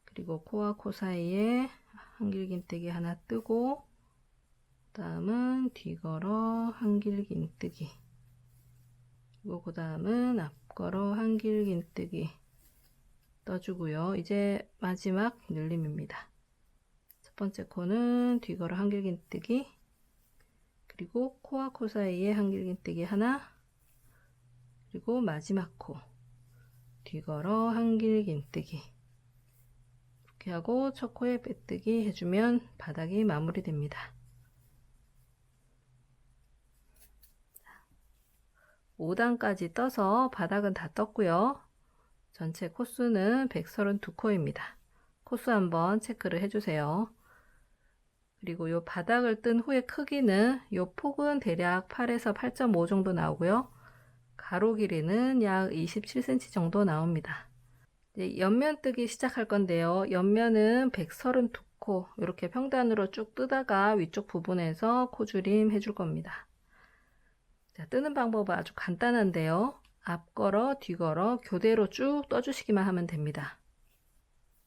그리고 코와 코 사이에 한길긴뜨기 하나 뜨고, 다음은 뒤걸어 한길긴뜨기, 그리고 그 다음은 앞걸어 한길긴뜨기 떠주고요. 이제 마지막 늘림입니다. 첫 번째 코는 뒤걸어 한길긴뜨기, 그리고 코와 코 사이에 한길긴뜨기 하나, 그리고 마지막 코 뒤걸어 한길긴뜨기, 이렇게 하고 첫 코에 빼뜨기 해주면 바닥이 마무리됩니다. 5단까지 떠서 바닥은 다 떴고요. 전체 코수는 132코입니다. 코수 한번 체크를 해주세요. 그리고 요 바닥을 뜬 후의 크기는 요 폭은 대략 8에서 8.5 정도 나오고요. 가로 길이는 약 27cm 정도 나옵니다. 이제 옆면 뜨기 시작할 건데요. 옆면은 132코 이렇게 평단으로 쭉 뜨다가 위쪽 부분에서 코줄임 해줄 겁니다. 자, 뜨는 방법은 아주 간단한데요. 앞걸어, 뒤걸어 교대로 쭉 떠주시기만 하면 됩니다.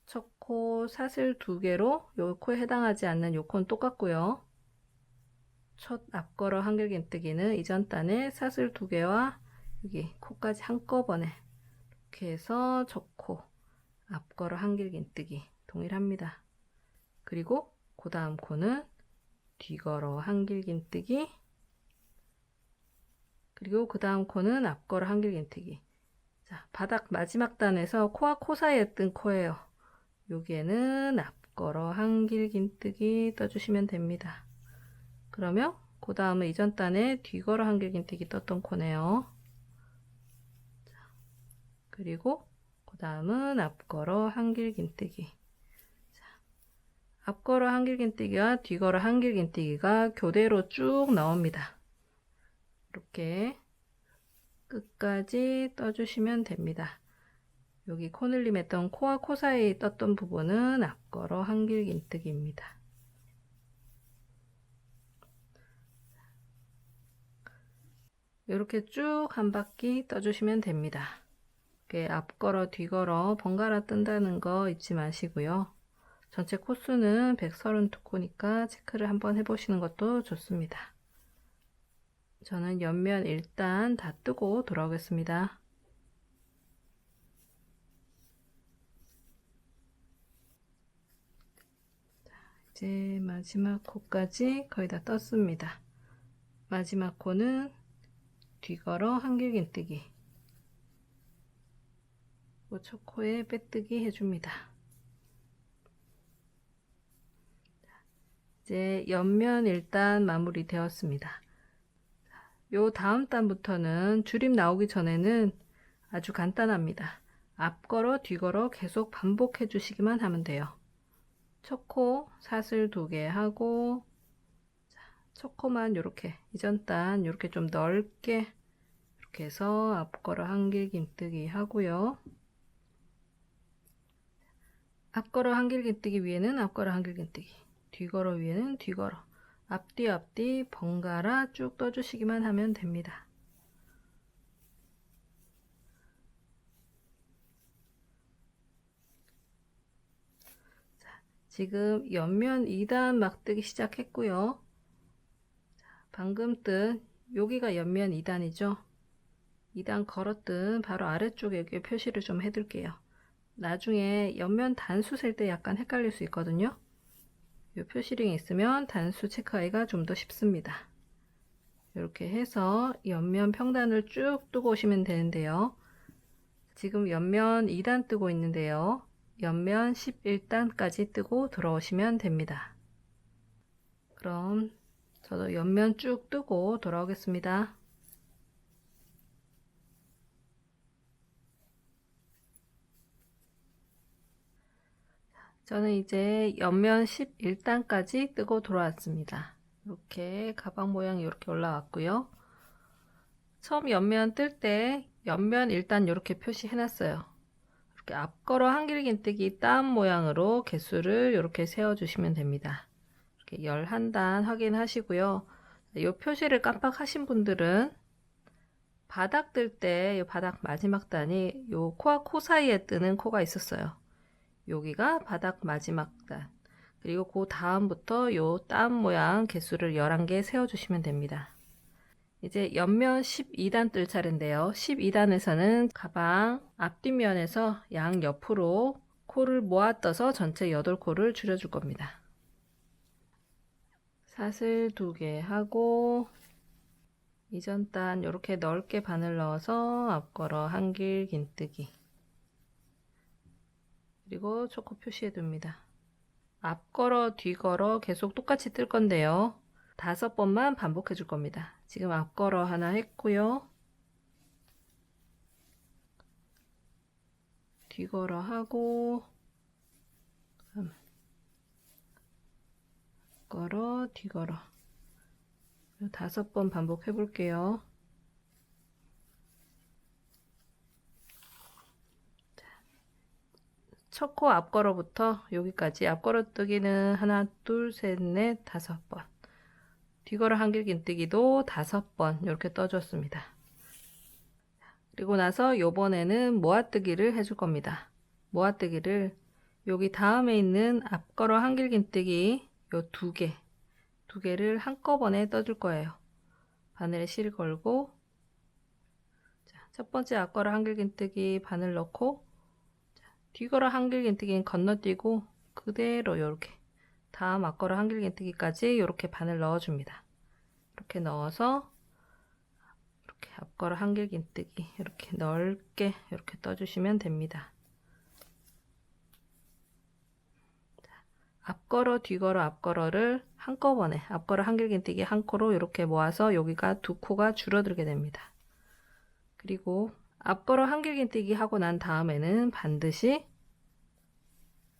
첫 코 사슬 2개로 요 코에 해당하지 않는 요 코는 똑같고요. 첫 앞걸어 한길긴뜨기는 이전 단에 사슬 2개와 여기 코까지 한꺼번에 이렇게 해서 첫 코 앞걸어 한길긴뜨기 동일합니다. 그리고 그 다음 코는 뒤걸어 한길긴뜨기, 그리고 그 다음 코는 앞걸어 한길긴뜨기. 자, 바닥 마지막 단에서 코와 코 사이에 뜬 코예요. 여기에는 앞걸어 한길긴뜨기 떠주시면 됩니다. 그러면 그 다음은 이전 단에 뒤걸어 한길긴뜨기 떴던 코네요. 자, 그리고 그 다음은 앞걸어 한길긴뜨기. 앞걸어 한길긴뜨기와 뒤걸어 한길긴뜨기가 교대로 쭉 나옵니다. 이렇게 끝까지 떠주시면 됩니다. 여기 코늘림 했던 코와 코 사이에 떴던 부분은 앞걸어 한길긴뜨기입니다. 이렇게 쭉 한 바퀴 떠주시면 됩니다. 이렇게 앞걸어 뒤걸어 번갈아 뜬다는 거 잊지 마시고요. 전체 코수는 132코니까 체크를 한번 해보시는 것도 좋습니다. 저는 옆면 일단 다 뜨고 돌아오겠습니다. 이제 마지막 코까지 거의 다 떴습니다. 마지막 코는 뒤걸어 한길긴뜨기, 첫 코에 빼뜨기 해줍니다. 이제 옆면 일단 마무리 되었습니다. 요 다음 단부터는 줄임 나오기 전에는 아주 간단합니다. 앞걸어 뒤걸어 계속 반복해 주시기만 하면 돼요. 첫 코 사슬 2개 하고, 첫 코만 이렇게 이전 단 이렇게 좀 넓게 이렇게 해서 앞걸어 한길긴뜨기 하고요. 앞걸어 한길긴뜨기 위에는 앞걸어 한길긴뜨기, 뒤걸어 위에는 뒤걸어, 앞뒤 앞뒤 번갈아 쭉 떠주시기만 하면 됩니다. 자, 지금 옆면 2단 막뜨기 시작했고요. 자, 방금 뜬 여기가 옆면 2단이죠. 2단 걸었든 바로 아래쪽에 여기 표시를 좀 해둘게요. 나중에 옆면 단수 셀 때 약간 헷갈릴 수 있거든요. 이 표시링이 있으면 단수 체크하기가 좀 더 쉽습니다. 이렇게 해서 옆면 평단을 쭉 뜨고 오시면 되는데요. 지금 옆면 2단 뜨고 있는데요. 옆면 11단까지 뜨고 들어오시면 됩니다. 그럼 저도 옆면 쭉 뜨고 돌아오겠습니다. 저는 이제 옆면 11단까지 뜨고 돌아왔습니다. 이렇게 가방 모양이 이렇게 올라왔고요. 처음 옆면 뜰 때 옆면 일단 이렇게 표시해 놨어요. 이렇게 앞걸어 한길긴뜨기 땀 모양으로 개수를 이렇게 세워 주시면 됩니다. 이렇게 11단 확인하시고요. 이 표시를 깜빡하신 분들은 바닥 뜰 때 이 바닥 마지막 단이 요 코와 코 사이에 뜨는 코가 있었어요. 여기가 바닥 마지막 단. 그리고 그 다음부터 요 땀 모양 개수를 11개 세워 주시면 됩니다. 이제 옆면 12단 뜰 차례인데요. 12단에서는 가방 앞뒷면에서 양옆으로 코를 모아 떠서 전체 8코를 줄여줄 겁니다. 사슬 2개 하고 이전 단 이렇게 넓게 바늘 넣어서 앞걸어 한길 긴뜨기, 그리고 초코 표시해 둡니다. 앞걸어 뒤걸어 계속 똑같이 뜰 건데요. 5번만 반복해 줄 겁니다. 지금 앞걸어 하나 했고요. 뒤걸어 하고 앞걸어 뒤걸어 5번 반복해 볼게요. 첫 코 앞걸어부터 여기까지 앞걸어 뜨기는 하나, 둘, 셋, 넷, 5번. 뒤걸어 한길긴뜨기도 5번 이렇게 떠줬습니다. 그리고 나서 요번에는 모아뜨기를 해줄 겁니다. 모아뜨기를 여기 다음에 있는 앞걸어 한길긴뜨기 요 2개를 한꺼번에 떠줄 거예요. 바늘에 실 걸고, 첫 번째 앞걸어 한길긴뜨기 바늘 넣고, 뒤걸어 한길긴뜨기는 건너뛰고 그대로 이렇게 다음 앞걸어 한길긴뜨기까지 이렇게 바늘 넣어줍니다. 이렇게 넣어서 이렇게 앞걸어 한길긴뜨기 이렇게 넓게 이렇게 떠주시면 됩니다. 앞걸어 뒤걸어 앞걸어를 한꺼번에 앞걸어 한길긴뜨기 한 코로 이렇게 모아서 여기가 2코가 줄어들게 됩니다. 그리고 앞걸어 한길긴뜨기 하고 난 다음에는 반드시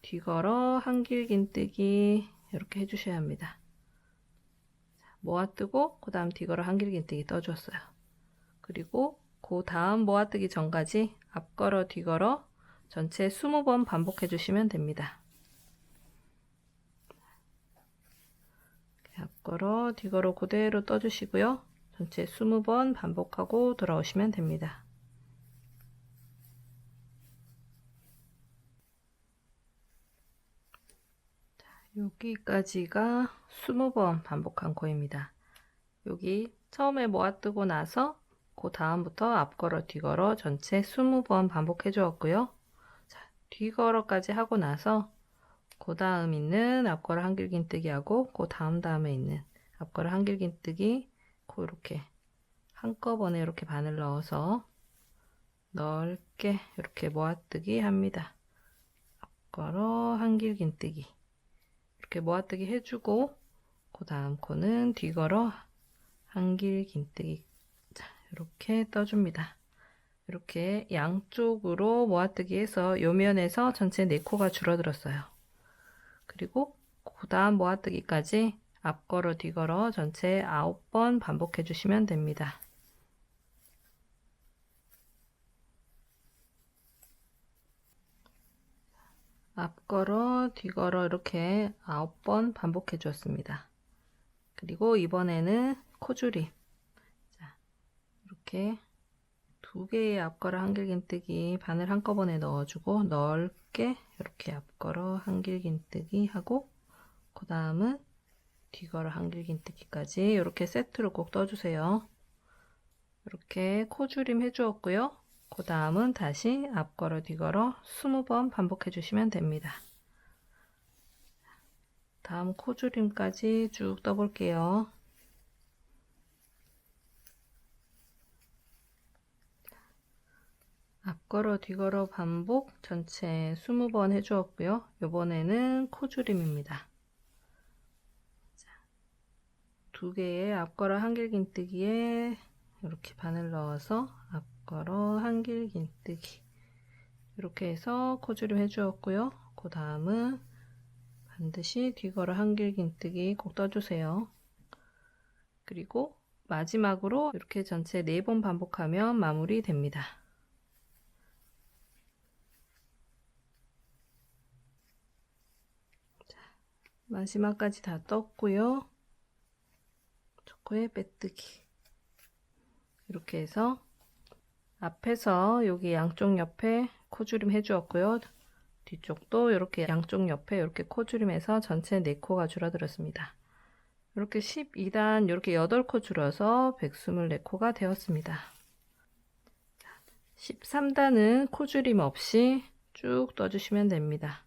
뒤걸어 한길긴뜨기 이렇게 해주셔야 합니다. 모아뜨고 그 다음 뒤걸어 한길긴뜨기 떠주었어요. 그리고 그 다음 모아뜨기 전까지 앞걸어 뒤걸어 전체 20번 반복해 주시면 됩니다. 앞걸어 뒤걸어 그대로 떠주시고요. 전체 20번 반복하고 돌아오시면 됩니다. 여기까지가 20번 반복한 코입니다. 여기 처음에 모아뜨고 나서 그 다음부터 앞걸어 뒤걸어 전체 20번 반복해 주었고요. 자, 뒤걸어까지 하고 나서 그 다음 있는 앞걸어 한길긴뜨기 하고 그 다음에 있는 앞걸어 한길긴뜨기 이렇게 한꺼번에 이렇게 바늘 넣어서 넓게 이렇게 모아뜨기 합니다. 앞걸어 한길긴뜨기 이렇게 모아뜨기 해주고 그 다음 코는 뒤걸어 한길긴뜨기, 자, 이렇게 떠줍니다. 이렇게 양쪽으로 모아뜨기 해서 요 면에서 전체 4코가 줄어들었어요. 그리고 그 다음 모아뜨기까지 앞걸어 뒤걸어 전체 9번 반복해 주시면 됩니다. 앞걸어 뒤걸어 이렇게 9번 반복해 주었습니다. 그리고 이번에는 코줄임, 자, 이렇게 2개의 앞걸어 한길긴뜨기 바늘 한꺼번에 넣어주고 넓게 이렇게 앞걸어 한길긴뜨기 하고 그 다음은 뒤걸어 한길긴뜨기까지 이렇게 세트로 꼭 떠주세요. 이렇게 코줄임 해주었고요. 그 다음은 다시 앞걸어 뒤걸어 20번 반복해 주시면 됩니다. 다음 코줄임까지 쭉 떠볼게요. 앞걸어 뒤걸어 반복 전체 20번 해주었고요. 이번에는 코줄임입니다. 2개의 앞걸어 한길긴뜨기에 이렇게 바늘 넣어서 앞걸어 한길긴뜨기 이렇게 해서 코줄임 해주었고요. 그 다음은 반드시 뒤걸어 한길긴뜨기 꼭 떠주세요. 그리고 마지막으로 이렇게 전체 4번 반복하면 마무리 됩니다. 자, 마지막까지 다 떴고요. 초코에 빼뜨기. 이렇게 해서 앞에서 여기 양쪽 옆에 코주림 해주었고요. 뒤쪽도 이렇게 양쪽 옆에 이렇게 코주림해서 전체 4코가 줄어들었습니다. 이렇게 12단 이렇게 8코 줄어서 124코가 되었습니다. 13단은 코주림 없이 쭉 떠주시면 됩니다.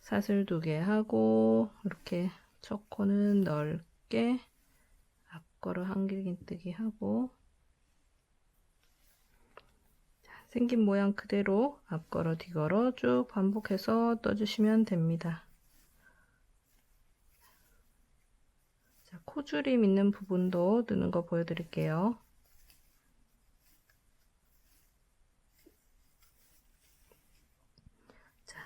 사슬 2개 하고 이렇게 첫 코는 넓게 앞걸어 한길긴뜨기 하고 생긴 모양 그대로 앞걸어 뒤걸어 쭉 반복해서 떠주시면 됩니다. 자, 코주림 있는 부분도 뜨는 거 보여드릴게요. 자,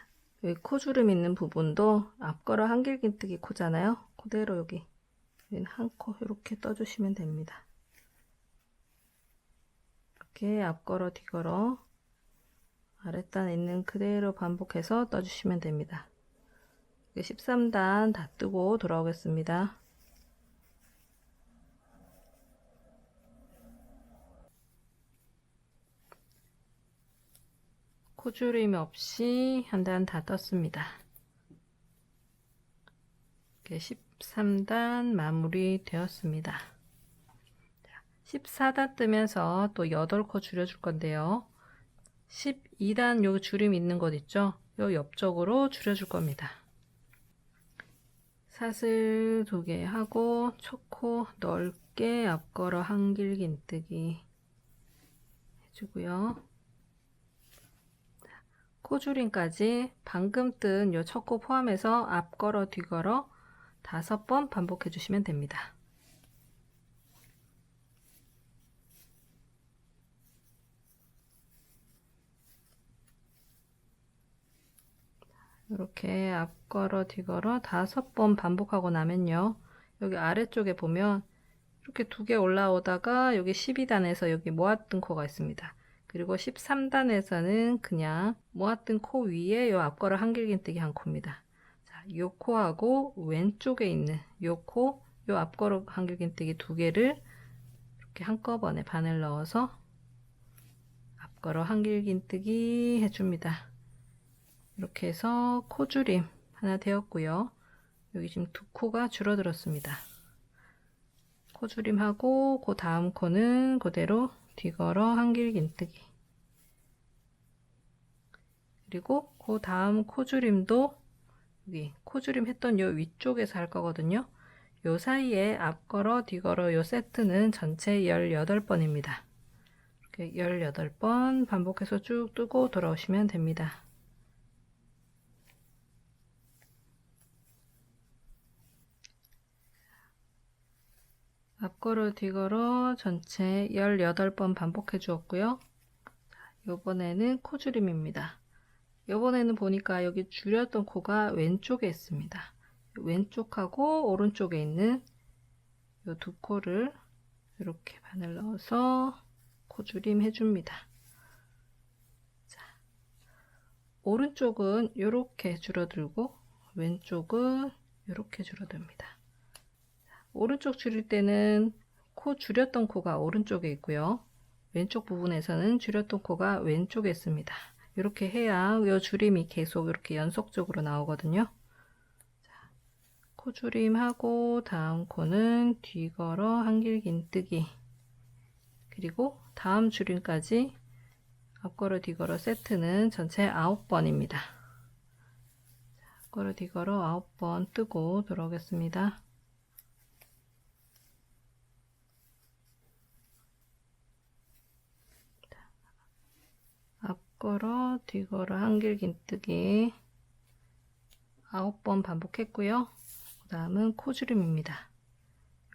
여기 코주름 있는 부분도 앞걸어 한길긴뜨기 코잖아요. 그대로 여기 한 코 이렇게 떠주시면 됩니다. 이렇게 앞걸어 뒤걸어 아랫단 있는 그대로 반복해서 떠주시면 됩니다. 13단 다 뜨고 돌아오겠습니다. 코주림 없이 한 단 다 떴습니다. 13단 마무리 되었습니다. 14단 뜨면서 또 8코 줄여줄 건데요. 12단 요 주름 있는 곳 있죠? 요 옆쪽으로 줄여줄 겁니다. 사슬 2개 하고 초코 넓게 앞걸어 한길긴뜨기 해주고요. 코주림까지 방금 뜬 요 첫 코 포함해서 앞걸어 뒤걸어 5번 반복해 주시면 됩니다. 이렇게 앞걸어 뒤걸어 5번 반복하고 나면요. 여기 아래쪽에 보면 이렇게 2개 올라오다가 여기 12단에서 여기 모아뜬 코가 있습니다. 그리고 13단에서는 그냥 모아뜬 코 위에 요 앞걸어 한길긴뜨기 한 코입니다. 자, 요 코하고 왼쪽에 있는 요 코, 요 앞걸어 한길긴뜨기 2개를 이렇게 한꺼번에 바늘 넣어서 앞걸어 한길긴뜨기 해줍니다. 이렇게 해서 코주림 하나 되었고요. 여기 지금 2코가 줄어들었습니다. 코주림하고 그 다음 코는 그대로 뒤걸어 한길긴뜨기. 그리고 그 다음 코주림도 여기 코주림 했던 요 위쪽에서 할 거거든요. 요 사이에 앞걸어 뒤걸어 요 세트는 전체 18번입니다. 이렇게 18번 반복해서 쭉 뜨고 돌아오시면 됩니다. 앞걸어 뒤걸어 전체 18번 반복해 주었고요. 이번에는 코주림입니다. 이번에는 보니까 여기 줄였던 코가 왼쪽에 있습니다. 왼쪽하고 오른쪽에 있는 이 2코를 이렇게 바늘 넣어서 코주림 해줍니다. 자, 오른쪽은 이렇게 줄어들고 왼쪽은 이렇게 줄어듭니다. 오른쪽 줄일 때는 코 줄였던 코가 오른쪽에 있고요. 왼쪽 부분에서는 줄였던 코가 왼쪽에 있습니다. 이렇게 해야 이 줄임이 계속 이렇게 연속적으로 나오거든요. 자, 코 줄임하고 다음 코는 뒤걸어 한길긴뜨기 그리고 다음 줄임까지 앞걸어 뒤걸어 세트는 전체 9번입니다. 앞걸어 뒤걸어 9번 뜨고 들어오겠습니다. 앞걸어 뒤걸어 한길긴뜨기 9번 반복했고요. 그 다음은 코주림입니다.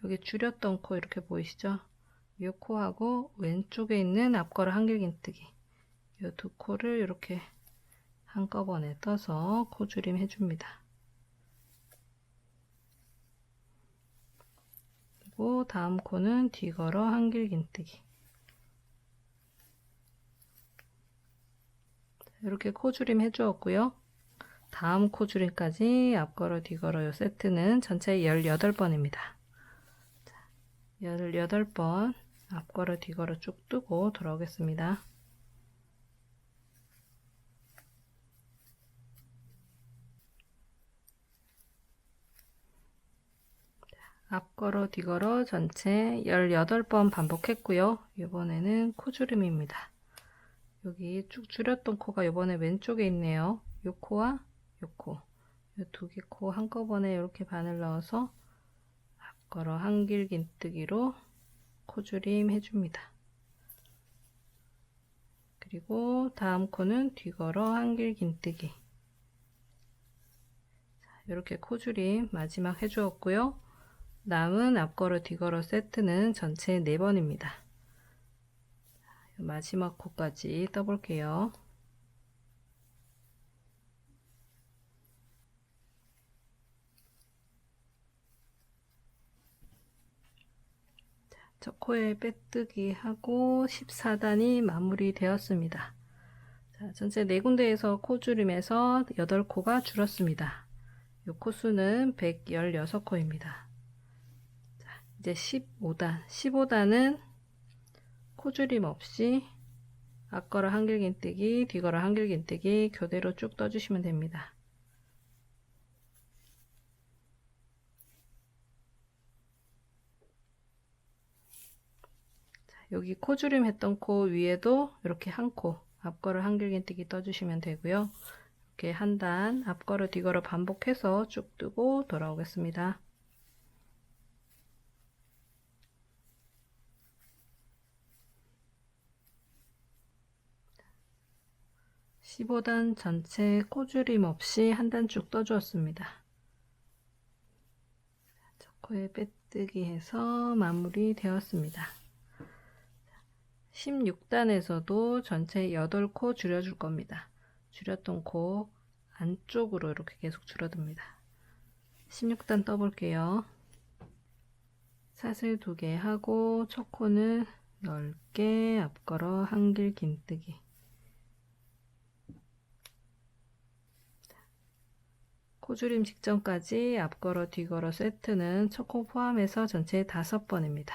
여기 줄였던 코 이렇게 보이시죠? 이 코하고 왼쪽에 있는 앞걸어 한길긴뜨기 이 2코를 이렇게 한꺼번에 떠서 코주림 해줍니다. 그리고 다음 코는 뒤걸어 한길 긴뜨기. 이렇게 코줄임 해주었고요. 다음 코줄임까지 앞걸어 뒤걸어 요 세트는 전체 18번입니다. 18번 앞걸어 뒤걸어 쭉 뜨고 돌아오겠습니다. 앞걸어 뒤걸어 전체 18번 반복했고요. 이번에는 코줄임입니다. 여기 쭉 줄였던 코가 이번에 왼쪽에 있네요. 요 코와 요 코, 요 두 개 코 한꺼번에 이렇게 바늘 넣어서 앞걸어 한길 긴뜨기로 코줄임 해줍니다. 그리고 다음 코는 뒤걸어 한길 긴뜨기. 이렇게 코줄임 마지막 해주었고요. 남은 앞걸어 뒤걸어 세트는 전체 4번입니다. 마지막 코까지 떠볼게요. 첫 코에 빼뜨기 하고 14단이 마무리 되었습니다. 자, 전체 4군데에서 코줄임에서 8코가 줄었습니다. 이 코수는 116코입니다. 자, 이제 15단은 코줄임 없이 앞걸어 한길 긴뜨기, 뒤걸어 한길 긴뜨기 교대로 쭉 떠주시면 됩니다. 자, 여기 코줄임 했던 코 위에도 이렇게 한 코, 앞걸어 한길 긴뜨기 떠주시면 되고요. 이렇게 한 단 앞걸어 뒤걸어 반복해서 쭉 뜨고 돌아오겠습니다. 15단 전체 코줄임 없이 한 단 쭉 떠주었습니다. 첫 코에 빼뜨기 해서 마무리 되었습니다. 16단에서도 전체 8코 줄여줄 겁니다. 줄였던 코 안쪽으로 이렇게 계속 줄어듭니다. 16단 떠볼게요. 사슬 2개 하고 첫 코는 넓게 앞걸어 한길 긴뜨기. 코줄임 직전까지 앞걸어 뒤걸어 세트는 첫 코 포함해서 전체 5번입니다.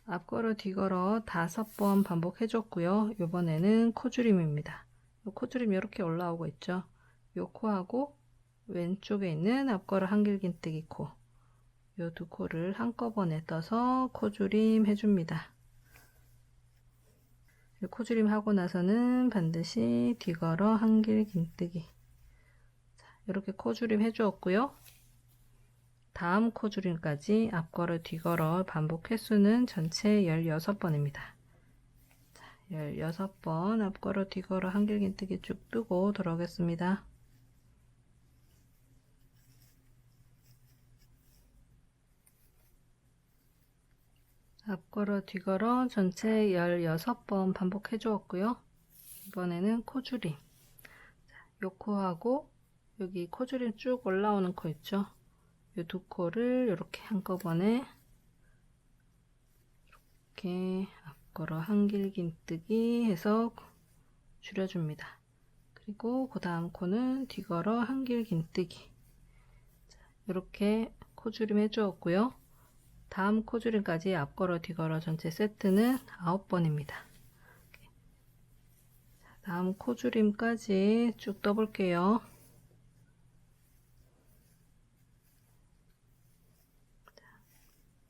앞걸어 뒤걸어 5번 반복해 줬고요. 이번에는 코줄임입니다. 코줄임 이렇게 올라오고 있죠. 요 코하고 왼쪽에 있는 앞걸어 한길 긴뜨기 코, 요 두 코를 한꺼번에 떠서 코줄임 해줍니다. 코줄임 하고 나서는 반드시 뒤걸어 한길 긴뜨기. 이렇게 코줄임 해주었고요. 다음 코줄임까지 앞걸어 뒤걸어 반복 횟수는 전체 16번입니다. 16번 앞걸어 뒤걸어 한길 긴뜨기 쭉 뜨고 돌아오겠습니다. 앞걸어 뒤걸어 전체 16번 반복해 주었고요. 이번에는 코줄임. 요 코하고 여기 코줄임 쭉 올라오는 코 있죠. 이 두 코를 이렇게 한꺼번에 이렇게 앞걸어 한길 긴뜨기 해서 줄여줍니다. 그리고 그 다음 코는 뒤걸어 한길 긴뜨기. 이렇게 코줄임 해주었고요. 다음 코줄임까지 앞걸어 뒤걸어 전체 세트는 9번입니다. 다음 코줄임까지 쭉 떠볼게요.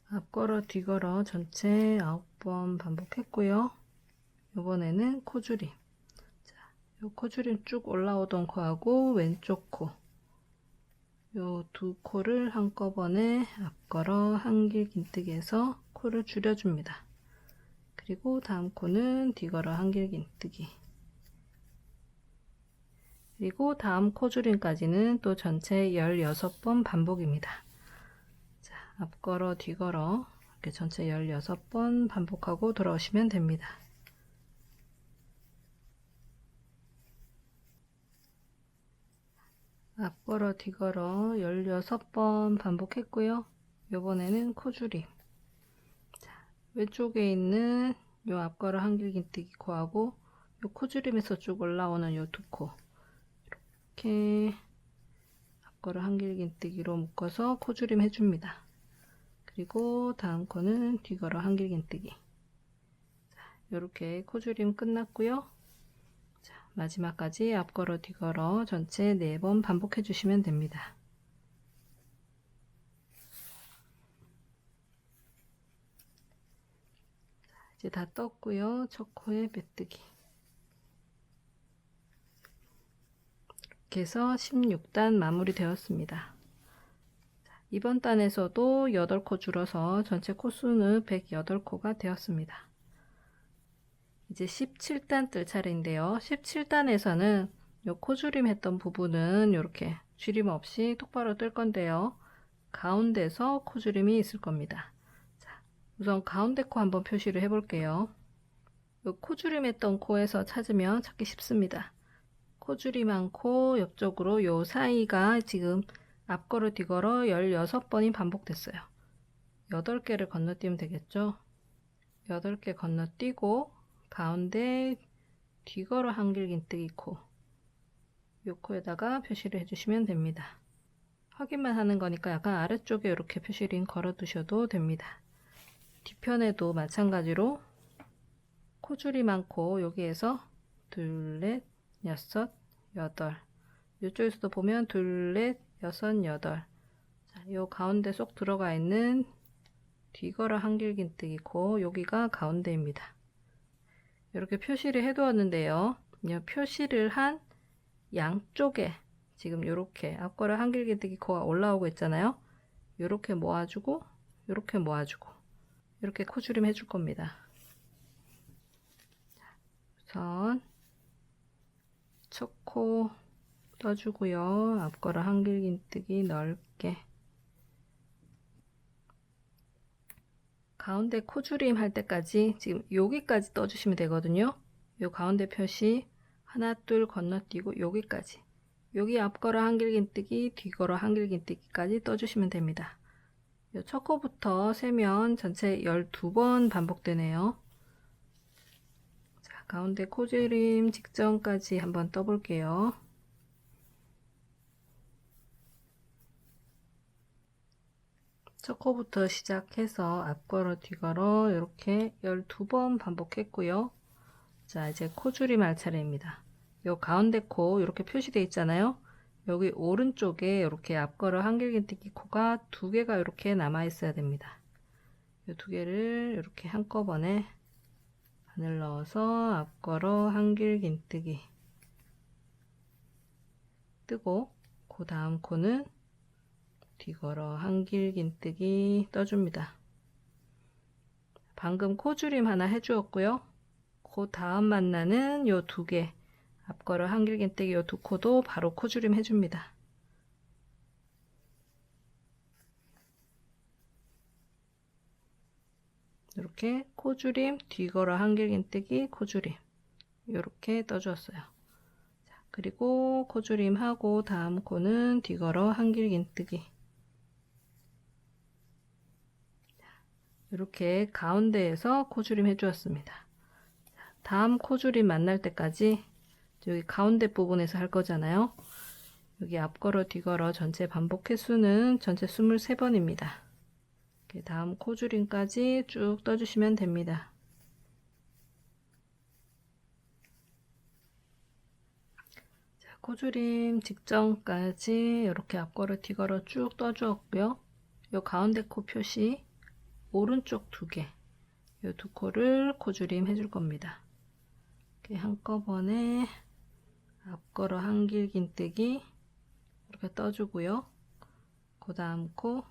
앞걸어 뒤걸어 전체 9번 반복했고요. 이번에는 코줄임. 요 코줄임 쭉 올라오던 코하고 왼쪽 코, 요 두 코를 한꺼번에 앞걸어 한길 긴뜨기해서 코를 줄여줍니다. 그리고 다음 코는 뒤걸어 한길 긴뜨기. 그리고 다음 코줄임까지는 또 전체 16번 반복입니다. 자, 앞걸어 뒤걸어 이렇게 전체 16번 반복하고 돌아오시면 됩니다. 앞걸어 뒤걸어 16번 반복했고요. 요번에는 코줄임. 자, 왼쪽에 있는 요 앞걸어 한길긴뜨기 코하고 요 코줄임에서 쭉 올라오는 요 두 코 이렇게 앞걸어 한길긴뜨기로 묶어서 코줄임 해줍니다. 그리고 다음 코는 뒤걸어 한길긴뜨기. 이렇게 코줄임 끝났고요. 자, 마지막까지 앞걸어 뒤걸어 전체 4번 반복해 주시면 됩니다. 자, 이제 다 떴고요. 첫 코에 메뜨기. 이렇게 해서 16단 마무리 되었습니다. 이번 단에서도 8코 줄어서 전체 코수는 108코가 되었습니다. 이제 17단 뜰 차례인데요. 17단에서는 요 코줄임 했던 부분은 이렇게 줄임 없이 똑바로 뜰 건데요. 가운데서 코줄임이 있을 겁니다. 자, 우선 가운데 코 한번 표시를 해 볼게요. 요 코줄임 했던 코에서 찾으면 찾기 쉽습니다. 코줄임 한 코 옆쪽으로 요 사이가 지금 앞걸어 뒤걸어 16번이 반복됐어요. 8개를 건너뛰면 되겠죠. 8개 건너뛰고 가운데 뒤걸어 한길긴뜨기 코, 요 코에다가 표시를 해주시면 됩니다. 확인만 하는 거니까 약간 아래쪽에 이렇게 표시를 걸어 두셔도 됩니다. 뒤편에도 마찬가지로 코줄임 한 코 여기에서 둘, 넷, 여섯, 여덟, 이쪽에서도 보면 둘, 넷, 여섯, 여덟. 자, 요 가운데 쏙 들어가 있는 뒤걸어 한길긴뜨기 코 여기가 가운데입니다. 이렇게 표시를 해 두었는데요. 표시를 한 양쪽에 지금 이렇게 앞걸어 한길긴뜨기 코가 올라오고 있잖아요. 이렇게 모아주고 이렇게 모아주고 이렇게 코줄임 해줄 겁니다. 우선 첫 코 떠주고요. 앞걸어 한길긴뜨기 넓게 가운데 코줄임 할 때까지 지금 여기까지 떠주시면 되거든요. 요 가운데 표시 하나 둘 건너뛰고 여기까지 여기 앞걸어 한길긴뜨기 뒤걸어 한길긴뜨기까지 떠주시면 됩니다. 요 첫 코부터 세면 전체 12번 반복되네요. 자, 가운데 코줄임 직전까지 한번 떠볼게요. 첫 코부터 시작해서 앞걸어 뒤걸어 이렇게 12번 반복했고요. 자, 이제 코줄임 할 차례입니다. 요 가운데 코 이렇게 표시되어 있잖아요. 여기 오른쪽에 이렇게 앞걸어 한길긴뜨기 코가 2개가 이렇게 남아 있어야 됩니다. 이 2개를 이렇게 한꺼번에 바늘 넣어서 앞걸어 한길긴뜨기 뜨고 그 다음 코는 뒤걸어 한길긴뜨기 떠줍니다. 방금 코줄임 하나 해주었고요. 그 다음 만나는 요 2개 앞걸어 한길긴뜨기 요 2코도 바로 코줄임 해줍니다. 이렇게 코줄임 뒤걸어 한길긴뜨기 코줄임 이렇게 떠주었어요. 자, 그리고 코줄임 하고 다음 코는 뒤걸어 한길긴뜨기 이렇게 가운데에서 코줄임 해주었습니다. 다음 코줄임 만날 때까지 여기 가운데 부분에서 할 거잖아요. 여기 앞걸어 뒤걸어 전체 반복 횟수는 전체 23번입니다. 다음 코줄임까지 쭉 떠주시면 됩니다. 자, 코줄임 직전까지 이렇게 앞걸어 뒤걸어 쭉 떠주었고요. 요 가운데 코 표시 오른쪽 2개 요 2코를 코줄임 해줄 겁니다. 이렇게 한꺼번에 앞걸어 한길긴뜨기 이렇게 떠주고요. 그 다음 코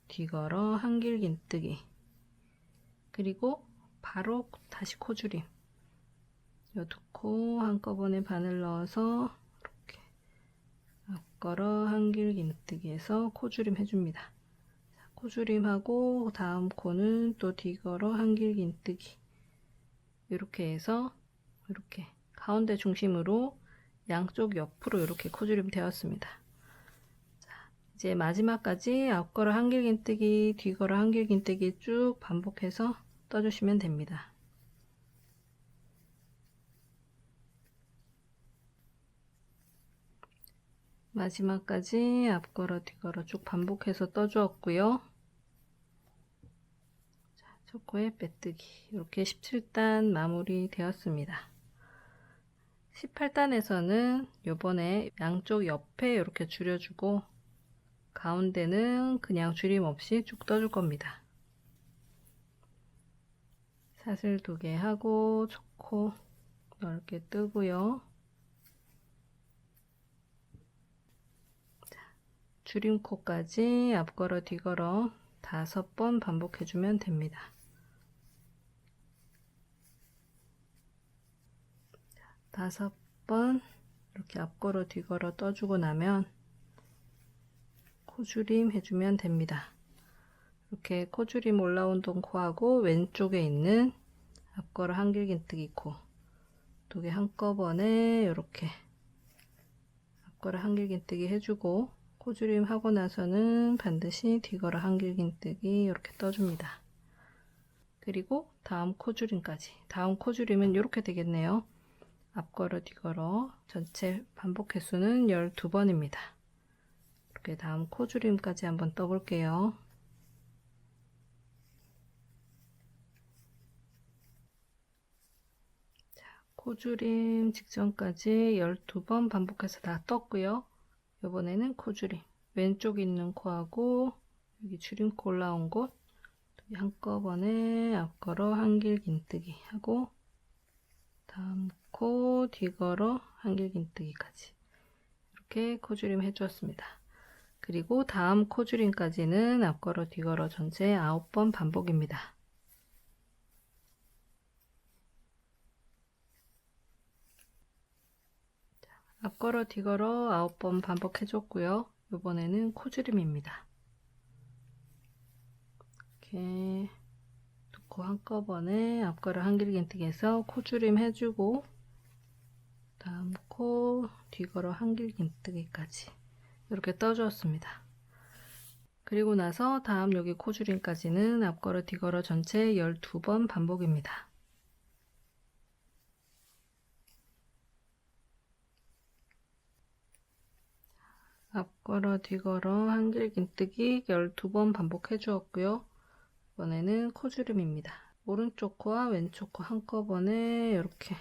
뒤걸어 한길긴뜨기 그리고 바로 다시 코줄임 요 2코 한꺼번에 바늘 넣어서 이렇게 앞걸어 한길긴뜨기에서 코줄임 해줍니다. 코줄임하고 다음 코는 또 뒤걸어 한길긴뜨기 이렇게 해서 이렇게 가운데 중심으로 양쪽 옆으로 이렇게 코줄임 되었습니다. 자, 이제 마지막까지 앞걸어 한길긴뜨기, 뒤걸어 한길긴뜨기 쭉 반복해서 떠주시면 됩니다. 마지막까지 앞걸어 뒤걸어 쭉 반복해서 떠주었고요. 자, 첫 코에 빼뜨기, 이렇게 17단 마무리 되었습니다. 18단에서는 요번에 양쪽 옆에 이렇게 줄여주고 가운데는 그냥 줄임 없이 쭉 떠줄 겁니다. 사슬 2개 하고 초코 넓게 뜨고요. 줄임코까지 앞걸어 뒤걸어 5번 반복해주면 됩니다. 5번 이렇게 앞걸어 뒤걸어 떠주고 나면 코줄임 해주면 됩니다. 이렇게 코줄임 올라온 동코하고 왼쪽에 있는 앞걸어 한길긴뜨기 코 2개 한꺼번에 이렇게 앞걸어 한길긴뜨기 해주고 코줄임 하고 나서는 반드시 뒤걸어 한길긴뜨기 이렇게 떠줍니다. 그리고 다음 코줄임까지, 다음 코줄임은 이렇게 되겠네요. 앞걸어 뒤걸어 전체 반복 횟수는 12번입니다. 이렇게 다음 코줄임까지 한번 떠볼게요. 자, 코줄임 직전까지 12번 반복해서 다 떴고요. 이번에는 코줄임, 왼쪽 있는 코하고 여기 줄임코 올라온 곳 한꺼번에 앞걸어 한길긴뜨기 하고 다음 코 뒤걸어 한길긴뜨기까지 이렇게 코줄임 해주었습니다. 그리고 다음 코줄임까지는 앞걸어 뒤걸어 전체 9번 반복입니다. 앞걸어 뒤걸어 9번 반복해줬고요. 이번에는 코줄임입니다. 이렇게 두 코 한꺼번에 앞걸어 한길긴뜨기해서 코줄임 해주고 다음 코 뒤걸어 한길긴뜨기까지 이렇게 떠주었습니다. 그리고 나서 다음 여기 코줄임까지는 앞걸어 뒤걸어 전체 12번 반복입니다. 앞걸어 뒤걸어 한길긴뜨기 12번 반복해 주었고요. 이번에는 코줄임입니다. 오른쪽 코와 왼쪽 코 한꺼번에 이렇게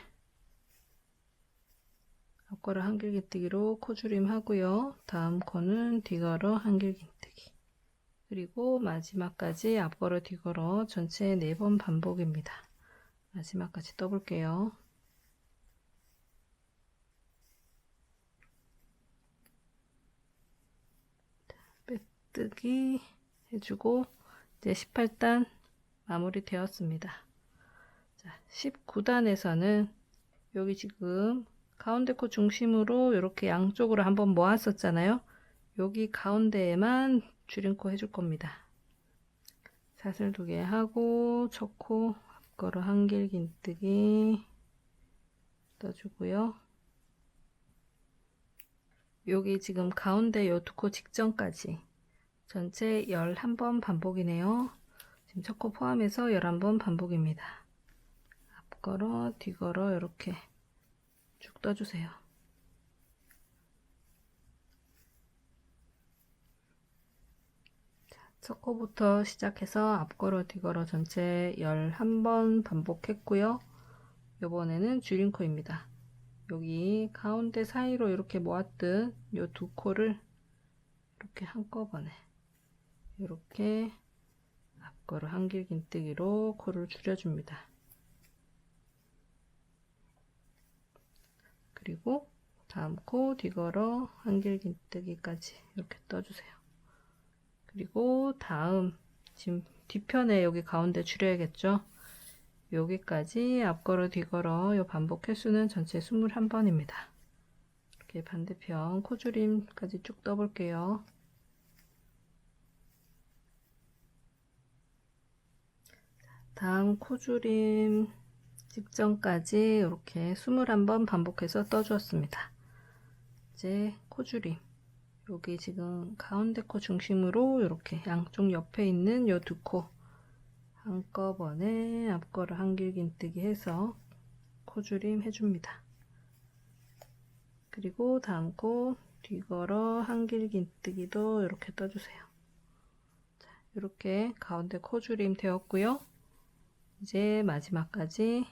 앞걸어 한길긴뜨기로 코줄임 하고요. 다음 코는 뒤걸어 한길긴뜨기 그리고 마지막까지 앞걸어 뒤걸어 전체 4번 반복입니다. 마지막까지 떠볼게요. 빼뜨기 해주고 이제 18단 마무리 되었습니다. 자, 19단에서는 여기 지금 가운데 코 중심으로 이렇게 양쪽으로 한번 모았었잖아요. 여기 가운데에만 줄임코 해줄 겁니다. 사슬 2개 하고 첫 코 앞걸어 한길긴뜨기 떠주고요. 여기 지금 가운데 요 2코 직전까지 전체 11번 반복이네요. 지금 첫 코 포함해서 11번 반복입니다. 앞걸어 뒤걸어 이렇게 쭉 떠주세요. 첫 코부터 시작해서 앞걸어 뒤걸어 전체 11번 반복했고요. 이번에는 줄임코입니다. 여기 가운데 사이로 이렇게 모았던 이 2코를 이렇게 한꺼번에 이렇게 앞걸어 한길긴뜨기로 코를 줄여줍니다. 그리고 다음 코 뒤걸어 한길긴뜨기까지 이렇게 떠주세요. 그리고 다음 지금 뒤편에 여기 가운데 줄여야겠죠. 여기까지 앞걸어 뒤걸어 요 반복 횟수는 전체 21번입니다. 이렇게 반대편 코줄임까지 쭉 떠볼게요. 다음 코줄임 직전까지 이렇게 21번 반복해서 떠주었습니다. 이제 코줄임, 여기 지금 가운데 코 중심으로 이렇게 양쪽 옆에 있는 요 두 코 한꺼번에 앞걸어 한길긴뜨기 해서 코줄임 해줍니다. 그리고 다음 코 뒤걸어 한길긴뜨기도 이렇게 떠주세요. 자, 이렇게 가운데 코줄임 되었고요. 이제 마지막까지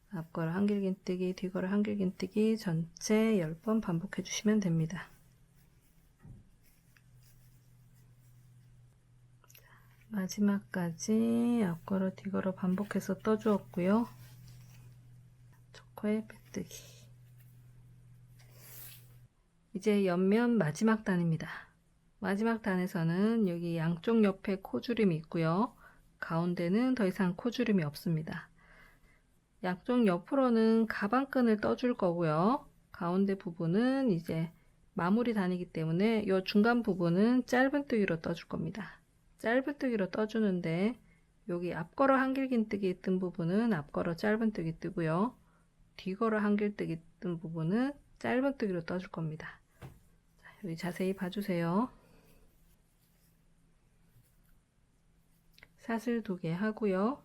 앞걸어 한길긴뜨기, 뒤걸어 한길긴뜨기 전체 10번 반복해 주시면 됩니다. 마지막까지 앞걸어 뒤걸어 반복해서 떠주었고요. 첫 코에 빼뜨기. 이제 옆면 마지막 단입니다. 마지막 단에서는 여기 양쪽 옆에 코줄임이 있고요. 가운데는 더 이상 코줄임이 없습니다. 양쪽 옆으로는 가방끈을 떠줄 거고요. 가운데 부분은 이제 마무리 단이기 때문에 이 중간 부분은 짧은뜨기로 떠줄 겁니다. 짧은뜨기로 떠주는데 여기 앞걸어 한길긴뜨기 뜬 부분은 앞걸어 짧은뜨기 뜨고요. 뒤걸어 한길뜨기 뜬 부분은 짧은뜨기로 떠줄 겁니다. 자, 여기 자세히 봐주세요. 사슬 2개 하고요.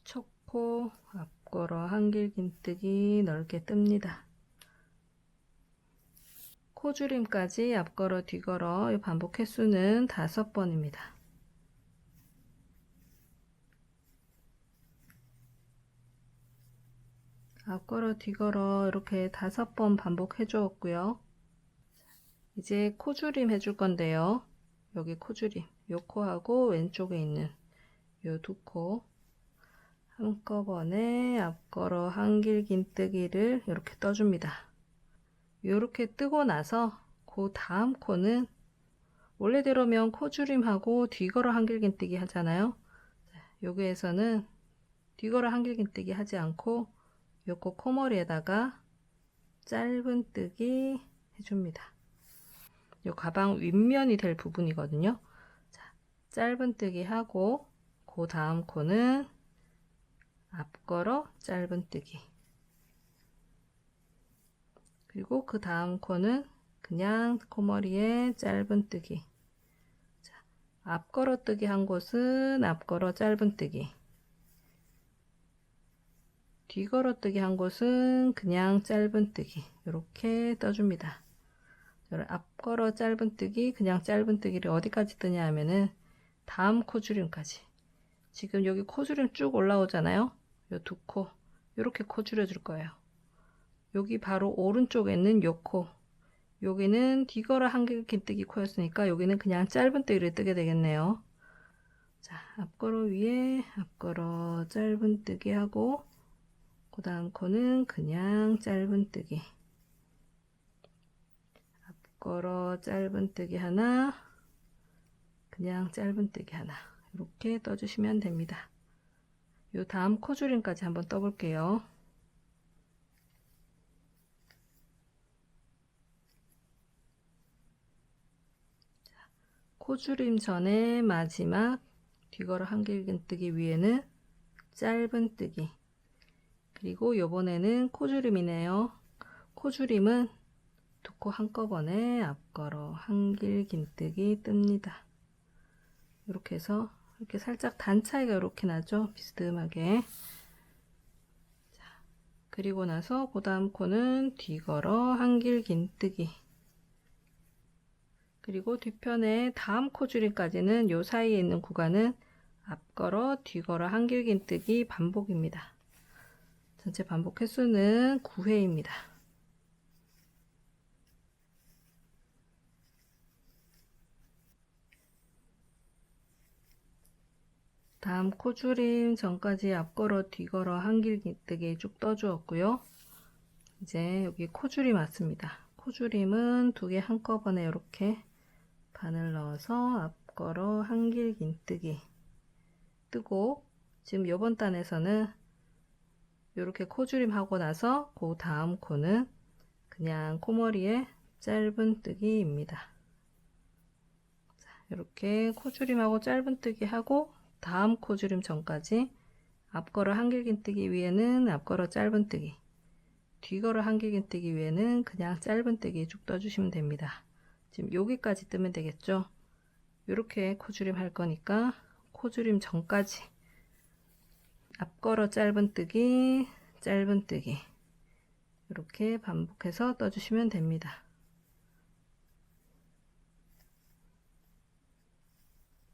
첫 코 앞걸어 한길긴뜨기 넓게 뜹니다. 코줄임까지 앞걸어 뒤걸어 반복 횟수는 5번입니다. 앞걸어 뒤걸어 이렇게 5번 반복해 주었고요. 이제 코줄임 해줄 건데요. 여기 코줄임, 요 코하고 왼쪽에 있는 요 두 코 한꺼번에 앞걸어 한길긴뜨기를 이렇게 떠줍니다. 이렇게 뜨고 나서 그 다음 코는 원래대로면 코줄임하고 뒤걸어 한길긴뜨기 하잖아요. 여기에서는 뒤걸어 한길긴뜨기 하지 않고 요 코 코머리에다가 짧은뜨기 해줍니다. 요 가방 윗면이 될 부분이거든요. 자, 짧은뜨기 하고 그 다음 코는 앞걸어 짧은뜨기, 그리고 그 다음 코는 그냥 코머리에 짧은뜨기. 자, 앞걸어 뜨기 한 곳은 앞걸어 짧은뜨기, 뒤걸어 뜨기 한 곳은 그냥 짧은뜨기 이렇게 떠줍니다. 앞걸어 짧은뜨기, 그냥 짧은뜨기를 어디까지 뜨냐 하면은 다음 코줄임까지. 지금 여기 코줄임 쭉 올라오잖아요. 요 두 코 이렇게 코 줄여줄 거예요. 여기 바로 오른쪽에 있는 요 코, 여기는 뒤걸어 한길긴뜨기 코였으니까 여기는 그냥 짧은뜨기를 뜨게 되겠네요. 자, 앞걸어 위에 앞걸어 짧은뜨기 하고 그 다음 코는 그냥 짧은뜨기, 앞걸어 짧은뜨기 하나, 그냥 짧은뜨기 하나 이렇게 떠주시면 됩니다. 요 다음 코줄임까지 한번 떠볼게요. 코줄임 전에 마지막 뒤걸어 한길긴뜨기 위에는 짧은뜨기, 그리고 요번에는 코줄임이네요. 코줄임은 두 코 한꺼번에 앞걸어 한길긴뜨기 뜹니다. 이렇게 해서 이렇게 살짝 단 차이가 이렇게 나죠. 비스듬하게. 자, 그리고 나서 그 다음 코는 뒤걸어 한길긴뜨기, 그리고 뒤편에 다음 코줄임까지는 요 사이에 있는 구간은 앞걸어 뒤걸어 한길긴뜨기 반복입니다. 전체 반복 횟수는 9회입니다. 다음 코줄임 전까지 앞걸어 뒤걸어 한길긴뜨기 쭉 떠주었고요. 이제 여기 코줄임 왔습니다. 코줄임은 2개 한꺼번에 이렇게 바늘 넣어서 앞걸어 한길긴뜨기 뜨고, 지금 요번 단에서는 이렇게 코줄임 하고 나서 그 다음 코는 그냥 코머리에 짧은뜨기입니다. 이렇게 코줄임하고 짧은뜨기 하고 다음 코줄임 전까지 앞걸어 한길긴뜨기 위에는 앞걸어 짧은뜨기, 뒤걸어 한길긴뜨기 위에는 그냥 짧은뜨기 쭉 떠주시면 됩니다. 지금 여기까지 뜨면 되겠죠. 이렇게 코줄임 할 거니까 코줄임 전까지 앞걸어 짧은뜨기 짧은뜨기 이렇게 반복해서 떠주시면 됩니다.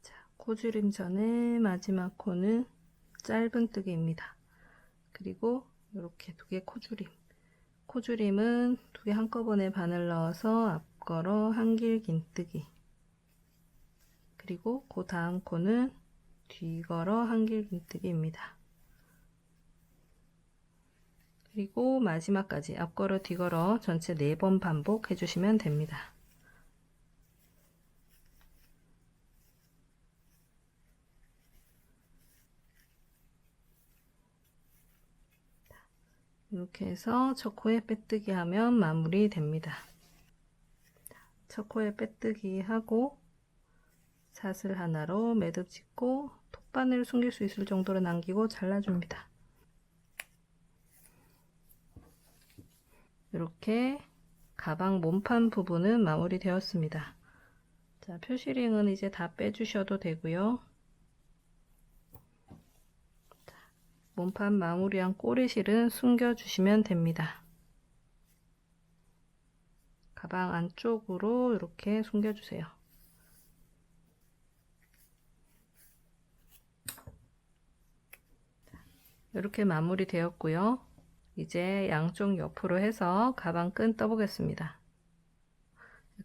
자, 코줄임 전에 마지막 코는 짧은뜨기입니다. 그리고 이렇게 두 개 코줄임. 코줄임은 두 개 한꺼번에 바늘 넣어서 앞걸어 한길긴뜨기. 그리고 그 다음 코는 뒤걸어 한길긴뜨기입니다. 그리고 마지막까지 앞걸어 뒤걸어 전체 4번 반복해 주시면 됩니다. 이렇게 해서 첫 코에 빼뜨기 하면 마무리 됩니다. 첫 코에 빼뜨기 하고 사슬 하나로 매듭 짓고 톱바늘 숨길 수 있을 정도로 남기고 잘라줍니다. 이렇게 가방 몸판 부분은 마무리 되었습니다. 자, 표시링은 이제 다 빼주셔도 되고요. 자, 몸판 마무리한 꼬리실은 숨겨주시면 됩니다. 가방 안쪽으로 이렇게 숨겨주세요. 이렇게 마무리 되었고요. 이제 양쪽 옆으로 해서 가방끈 떠보겠습니다.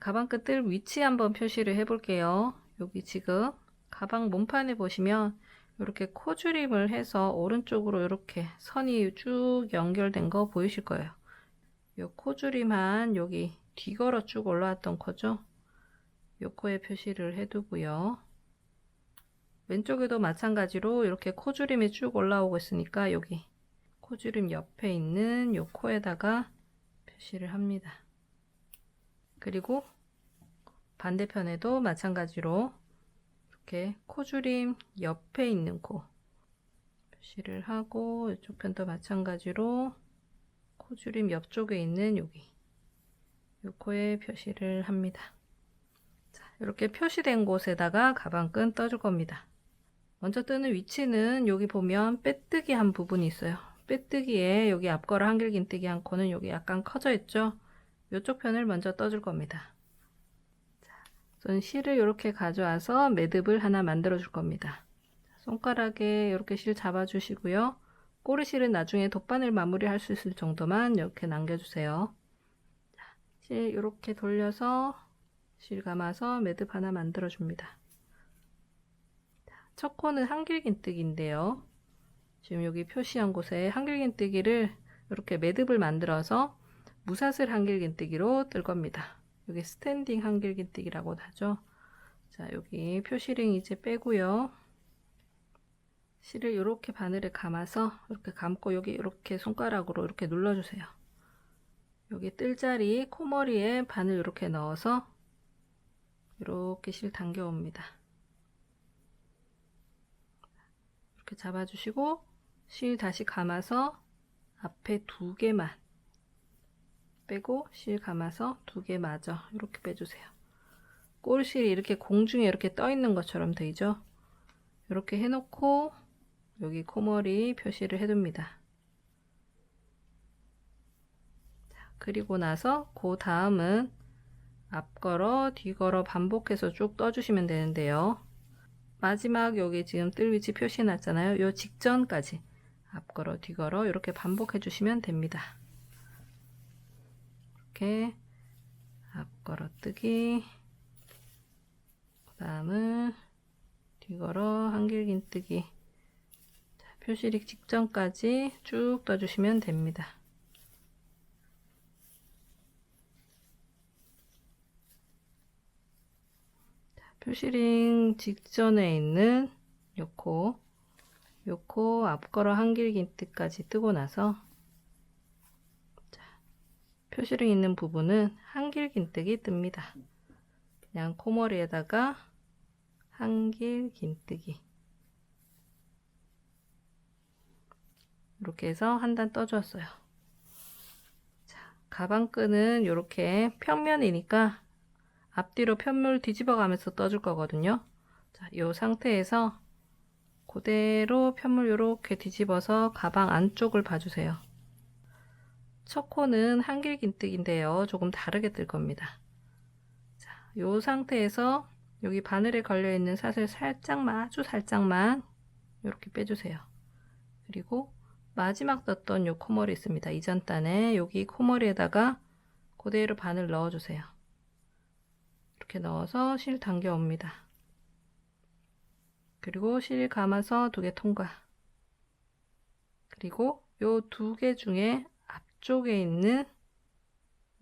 가방끈 뜰 위치 한번 표시를 해 볼게요. 여기 지금 가방 몸판에 보시면 이렇게 코줄임을 해서 오른쪽으로 이렇게 선이 쭉 연결된 거 보이실 거예요. 이 코줄임한 여기 뒤걸어 쭉 올라왔던 코죠. 이 코에 표시를 해 두고요. 왼쪽에도 마찬가지로 이렇게 코줄임이 쭉 올라오고 있으니까 여기 코줄임 옆에 있는 이 코에다가 표시를 합니다. 그리고 반대편에도 마찬가지로 이렇게 코줄임 옆에 있는 코 표시를 하고 이쪽 편도 마찬가지로 코줄임 옆쪽에 있는 여기 이 코에 표시를 합니다. 자, 이렇게 표시된 곳에다가 가방끈 떠줄 겁니다. 먼저 뜨는 위치는 여기 보면 빼뜨기 한 부분이 있어요. 빼뜨기에 여기 앞걸어 한길긴뜨기 한 코는 여기 약간 커져 있죠. 이쪽 편을 먼저 떠줄 겁니다. 자, 우선 실을 이렇게 가져와서 매듭을 하나 만들어 줄 겁니다. 손가락에 이렇게 실 잡아 주시고요. 꼬리실은 나중에 돗바늘 마무리 할 수 있을 정도만 이렇게 남겨주세요. 실 이렇게 돌려서 실 감아서 매듭 하나 만들어 줍니다. 첫 코는 한길긴뜨기인데요. 지금 여기 표시한 곳에 한길긴뜨기를 이렇게 매듭을 만들어서 무사슬 한길긴뜨기로 뜰 겁니다. 여기 스탠딩 한길긴뜨기라고 하죠. 자, 여기 표시링 이제 빼고요. 실을 이렇게 바늘에 감아서 이렇게 감고 여기 이렇게 손가락으로 이렇게 눌러주세요. 여기 뜰 자리 코머리에 바늘 이렇게 넣어서 이렇게 실 당겨옵니다. 이렇게 잡아주시고 실 다시 감아서 앞에 2개만 빼고 실 감아서 2개 마저 이렇게 빼주세요. 꼬리실이 이렇게 공중에 이렇게 떠 있는 것처럼 되죠. 이렇게 해놓고 여기 코머리 표시를 해둡니다. 자, 그리고 나서 그 다음은 앞걸어 뒤걸어 반복해서 쭉 떠주시면 되는데요. 마지막 여기 지금 뜰 위치 표시 났잖아요. 요 직전까지 앞걸어 뒤걸어 이렇게 반복해 주시면 됩니다. 이렇게 앞걸어 뜨기, 그 다음은 뒤걸어 한길긴뜨기, 표시릭 직전까지 쭉 떠주시면 됩니다. 표시링 직전에 있는 요코 앞걸어 한길긴뜨기까지 뜨고 나서 표시링 있는 부분은 한길긴뜨기 뜹니다. 그냥 코머리에다가 한길긴뜨기 이렇게 해서 한 단 떠주었어요. 가방끈은 이렇게 평면이니까 앞뒤로 편물 뒤집어 가면서 떠줄 거거든요. 자, 이 상태에서 그대로 편물 이렇게 뒤집어서 가방 안쪽을 봐주세요. 첫 코는 한길긴뜨기인데요. 조금 다르게 뜰 겁니다. 자, 이 상태에서 여기 바늘에 걸려있는 사슬 살짝만, 아주 살짝만 이렇게 빼주세요. 그리고 마지막 떴던 요 코머리 있습니다. 이전 단에 여기 코머리에다가 그대로 바늘 넣어주세요. 이렇게 넣어서 실 당겨 옵니다. 그리고 실 감아서 2개 통과. 그리고 요 2개 중에 앞쪽에 있는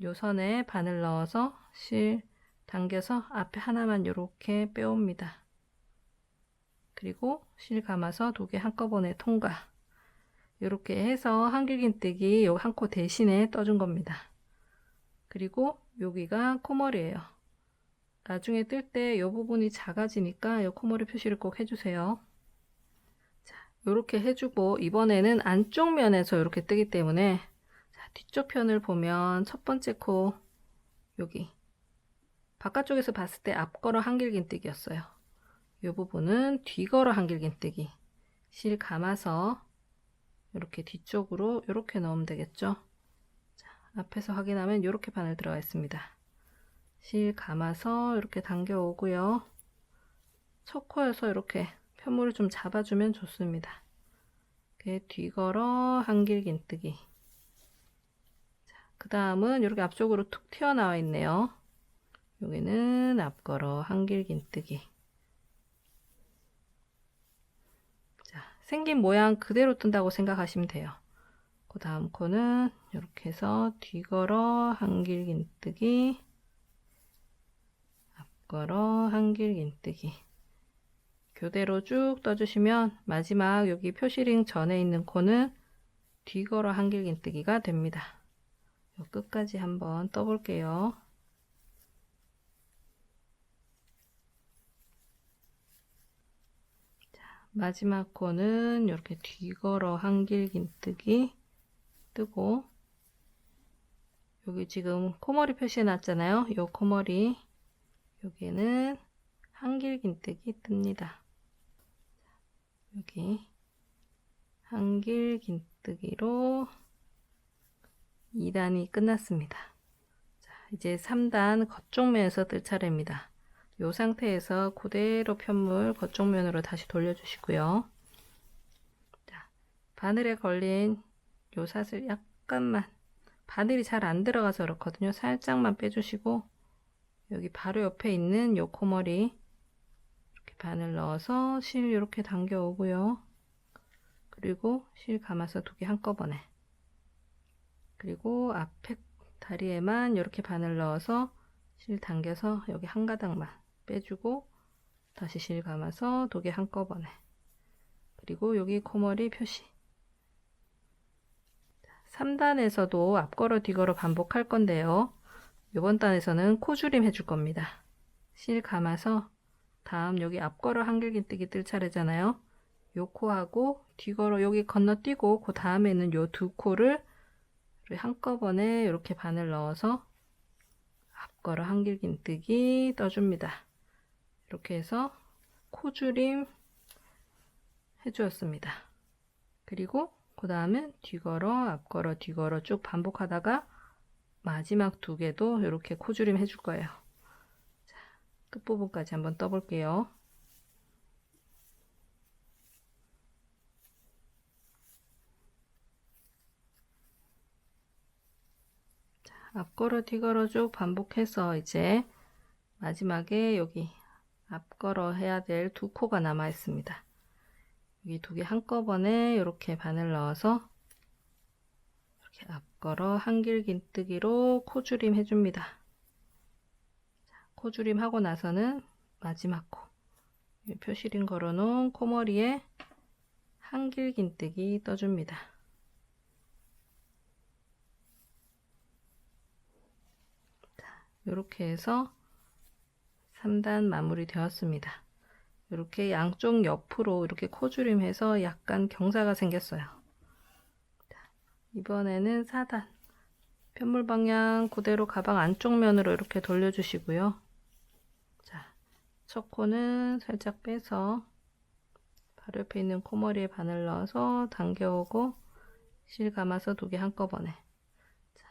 요 선에 바늘 넣어서 실 당겨서 앞에 하나만 이렇게 빼옵니다. 그리고 실 감아서 2개 한꺼번에 통과. 이렇게 해서 한길긴뜨기 요 한 코 대신에 떠준 겁니다. 그리고 여기가 코머리예요. 나중에 뜰 때 이 부분이 작아지니까 이 코머리 표시를 꼭 해주세요. 자, 이렇게 해주고 이번에는 안쪽 면에서 이렇게 뜨기 때문에 자, 뒤쪽 편을 보면 첫 번째 코 여기 바깥쪽에서 봤을 때 앞걸어 한길긴뜨기였어요. 이 부분은 뒤걸어 한길긴뜨기. 실 감아서 이렇게 뒤쪽으로 이렇게 넣으면 되겠죠. 자, 앞에서 확인하면 이렇게 바늘 들어가 있습니다. 실 감아서 이렇게 당겨 오고요. 첫 코여서 이렇게 편물을 좀 잡아주면 좋습니다. 뒤걸어 한길긴뜨기. 그 다음은 이렇게 앞쪽으로 툭 튀어나와 있네요. 여기는 앞걸어 한길긴뜨기. 자, 생긴 모양 그대로 뜬다고 생각하시면 돼요. 그 다음 코는 이렇게 해서 뒤걸어 한길긴뜨기, 앞걸어 한길긴뜨기. 교대로 쭉 떠주시면 마지막 여기 표시링 전에 있는 코는 뒤걸어 한길긴뜨기가 됩니다. 끝까지 한번 떠볼게요. 자, 마지막 코는 이렇게 뒤걸어 한길긴뜨기 뜨고, 여기 지금 코머리 표시해 놨잖아요. 이 코머리 여기에는 한길긴뜨기 뜹니다. 여기 한길긴뜨기로 2단이 끝났습니다. 자, 이제 3단 겉쪽면에서 뜰 차례입니다. 이 상태에서 그대로 편물 겉쪽면으로 다시 돌려주시고요. 자, 바늘에 걸린 요 사슬 약간만, 바늘이 잘 안 들어가서 그렇거든요. 살짝만 빼주시고 여기 바로 옆에 있는 요 코머리 이렇게 바늘 넣어서 실 이렇게 당겨 오고요. 그리고 실 감아서 2개 한꺼번에, 그리고 앞에 다리에만 이렇게 바늘 넣어서 실 당겨서 여기 한 가닥만 빼주고 다시 실 감아서 2개 한꺼번에, 그리고 여기 코머리 표시. 3단에서도 앞걸어 뒤걸어 반복할 건데요. 이번 단에서는 코줄임 해줄 겁니다. 실 감아서 다음 여기 앞걸어 한길긴뜨기 뜰 차례잖아요. 요 코하고 뒤걸어 여기 건너뛰고 그 다음에는 요 2코를 한꺼번에 이렇게 바늘 넣어서 앞걸어 한길긴뜨기 떠줍니다. 이렇게 해서 코줄임 해주었습니다. 그리고 그 다음은 뒤걸어 앞걸어 뒤걸어 쭉 반복하다가 마지막 2개도 이렇게 코줄임 해줄 거예요. 자, 끝부분까지 한번 떠볼게요. 자, 앞걸어 뒤걸어 쭉 반복해서 이제 마지막에 여기 앞걸어 해야 될 2코가 남아 있습니다. 여기 2개 한꺼번에 이렇게 바늘 넣어서 이렇게 앞걸어 한길긴뜨기로 코줄임 해줍니다. 자, 코줄임 하고 나서는 마지막 코, 표시링 걸어놓은 코머리에 한길긴뜨기 떠줍니다. 자, 이렇게 해서 3단 마무리 되었습니다. 이렇게 양쪽 옆으로 이렇게 코줄임 해서 약간 경사가 생겼어요. 자, 이번에는 4단 편물 방향 그대로 가방 안쪽 면으로 이렇게 돌려주시고요. 자, 첫 코는 살짝 빼서 바로 옆에 있는 코머리에 바늘 넣어서 당겨오고 실 감아서 2개 한꺼번에. 자,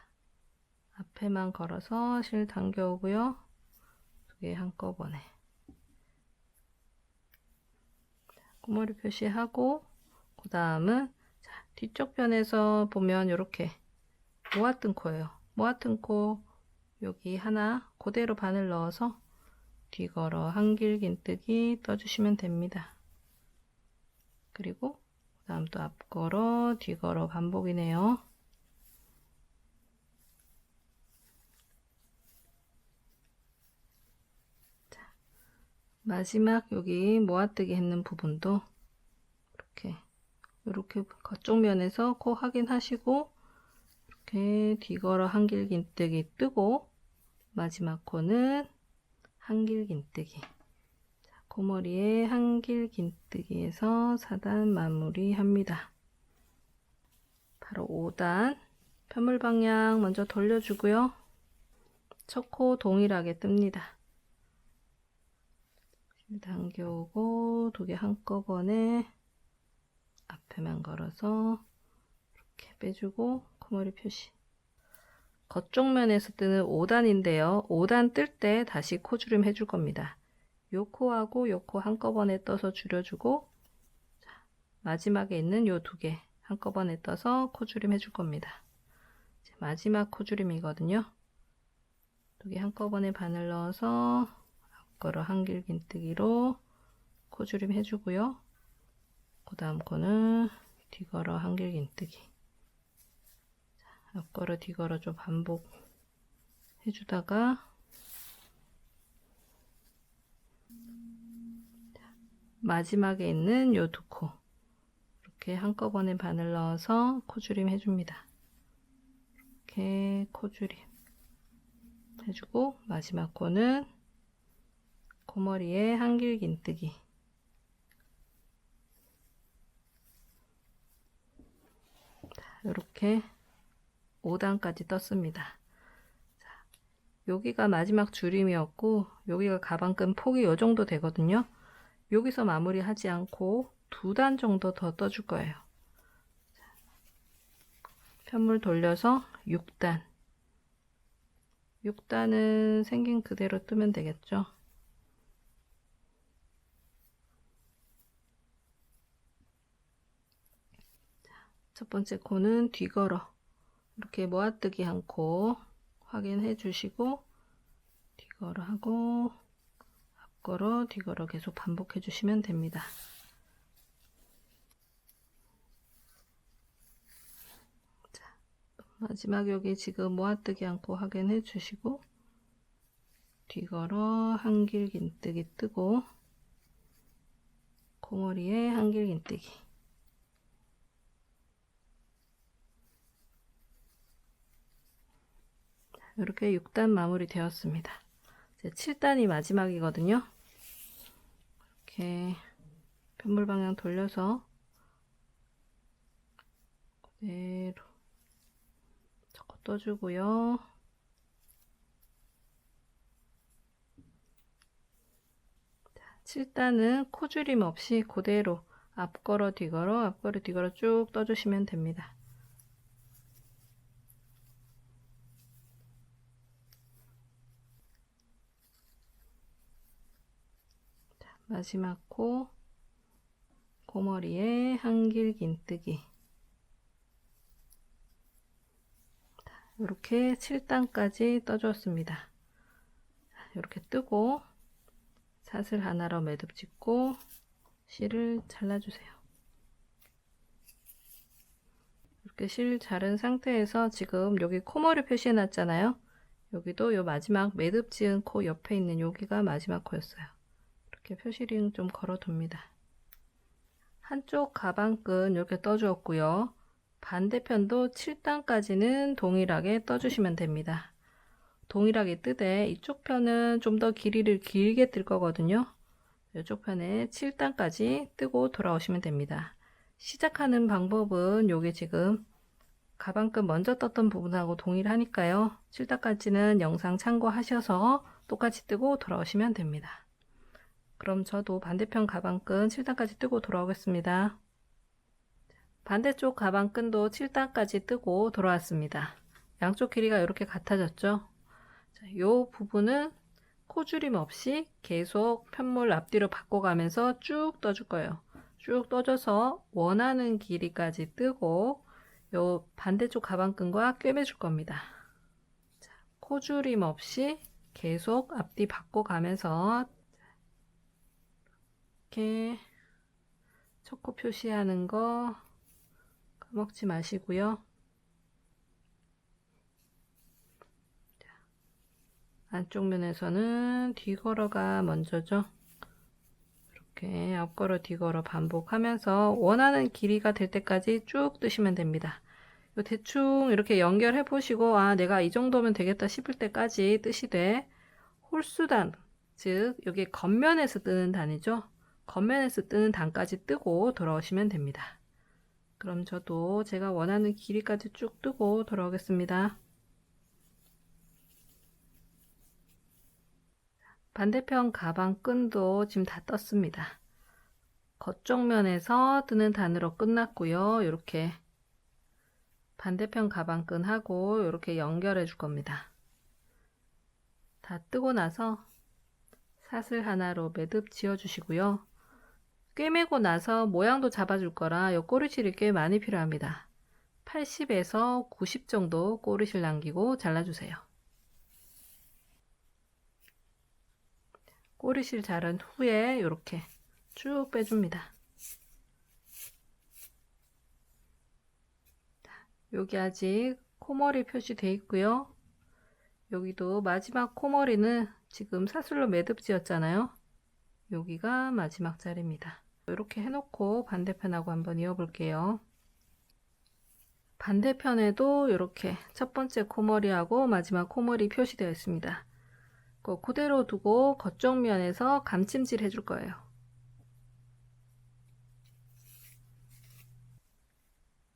앞에만 걸어서 실 당겨오고요. 2개 한꺼번에. 코머리 표시하고 그 다음은 뒤쪽 편에서 보면 이렇게 모아뜬 코예요. 모아뜬 코 여기 하나 그대로 바늘 넣어서 뒤걸어 한길긴뜨기 떠주시면 됩니다. 그리고 그 다음 또 앞걸어 뒤걸어 반복이네요. 자, 마지막 여기 모아뜨기 했는 부분도 이렇게 겉쪽 면에서 코 확인하시고 이렇게 뒤걸어 한길긴뜨기 뜨고 마지막 코는 한길긴뜨기. 코머리에 한길긴뜨기에서 4단 마무리합니다. 바로 5단 편물 방향 먼저 돌려주고요. 첫 코 동일하게 뜹니다. 당겨오고 2개 한꺼번에 앞에만 걸어서 이렇게 빼주고 코머리 표시. 겉쪽 면에서 뜨는 5단인데요. 5단 뜰 때 다시 코주름 해줄 겁니다. 요 코하고 요 코 한꺼번에 떠서 줄여주고 자, 마지막에 있는 요 2개 한꺼번에 떠서 코주름 해줄 겁니다. 마지막 코주름이거든요. 2개 한꺼번에 바늘 넣어서 앞걸어 한길긴뜨기로 코주름 해주고요. 그 다음 코는 뒤걸어 한길긴뜨기. 앞걸어 뒤걸어 좀 반복 해주다가 마지막에 있는 요 2코 이렇게 한꺼번에 바늘 넣어서 코주림 해줍니다. 이렇게 코주림 해주고 마지막 코는 코머리에 한길긴뜨기. 이렇게 5단까지 떴습니다. 자, 여기가 마지막 줄임이었고 여기가 가방끈 폭이 이 정도 되거든요. 여기서 마무리하지 않고 2단 정도 더 떠줄 거예요. 편물 돌려서 6단. 6단은 생긴 그대로 뜨면 되겠죠. 첫 번째 코는 뒤걸어 이렇게 모아뜨기 한 코 확인해 주시고 뒤걸어 하고 앞걸어 뒤걸어 계속 반복해 주시면 됩니다. 자, 마지막 여기 지금 모아뜨기 한 코 확인해 주시고 뒤걸어 한길긴뜨기 뜨고 코머리에 한길긴뜨기. 이렇게 6단 마무리 되었습니다. 이제 7단이 마지막이거든요. 이렇게 편물 방향 돌려서 그대로 저거 떠주고요. 자, 7단은 코줄임 없이 그대로 앞걸어 뒤걸어 앞걸어 뒤걸어 쭉 떠주시면 됩니다. 마지막 코 코머리에 한길긴뜨기. 이렇게 7단까지 떠주었습니다. 이렇게 뜨고 사슬 하나로 매듭 짓고 실을 잘라주세요. 이렇게 실 자른 상태에서 지금 여기 코머리 표시해 놨잖아요. 여기도 요 마지막 매듭 지은 코 옆에 있는 여기가 마지막 코였어요. 이렇게 표시링 좀 걸어 둡니다. 한쪽 가방끈 이렇게 떠주었고요. 반대편도 7단까지는 동일하게 떠주시면 됩니다. 동일하게 뜨되 이쪽 편은 좀 더 길이를 길게 뜰 거거든요. 이쪽 편에 7단까지 뜨고 돌아오시면 됩니다. 시작하는 방법은 요게 지금 가방끈 먼저 떴던 부분하고 동일하니까요. 7단까지는 영상 참고하셔서 똑같이 뜨고 돌아오시면 됩니다. 그럼 저도 반대편 가방끈 7단까지 뜨고 돌아오겠습니다. 반대쪽 가방끈도 7단까지 뜨고 돌아왔습니다. 양쪽 길이가 이렇게 같아졌죠. 자, 이 부분은 코줄임 없이 계속 편물 앞뒤로 바꿔가면서 쭉 떠줄 거예요. 쭉 떠줘서 원하는 길이까지 뜨고 요 반대쪽 가방끈과 꿰매줄 겁니다. 자, 코줄임 없이 계속 앞뒤 바꿔가면서 이렇게 초코 표시하는 거 까먹지 마시고요. 안쪽 면에서는 뒤걸어가 먼저죠. 이렇게 앞걸어 뒤걸어 반복하면서 원하는 길이가 될 때까지 쭉 뜨시면 됩니다. 대충 이렇게 연결해 보시고 아 내가 이 정도면 되겠다 싶을 때까지 뜨시되 홀수단, 즉 여기 겉면에서 뜨는 단이죠. 겉면에서 뜨는 단까지 뜨고 돌아오시면 됩니다. 그럼 저도 제가 원하는 길이까지 쭉 뜨고 돌아오겠습니다. 반대편 가방끈도 지금 다 떴습니다. 겉쪽 면에서 뜨는 단으로 끝났고요. 이렇게 반대편 가방끈하고 이렇게 연결해 줄 겁니다. 다 뜨고 나서 사슬 하나로 매듭 지어 주시고요. 꿰매고 나서 모양도 잡아줄 거라 이 꼬리실이 꽤 많이 필요합니다. 80에서 90 정도 꼬리실 남기고 잘라주세요. 꼬리실 자른 후에 이렇게 쭉 빼줍니다. 여기 아직 코머리 표시되어 있고요. 여기도 마지막 코머리는 지금 사슬로 매듭 지었잖아요. 여기가 마지막 자리입니다. 이렇게 해놓고 반대편하고 한번 이어볼게요. 반대편에도 이렇게 첫 번째 코머리하고 마지막 코머리 표시되어 있습니다. 그대로 두고 겉쪽 면에서 감침질 해줄 거예요.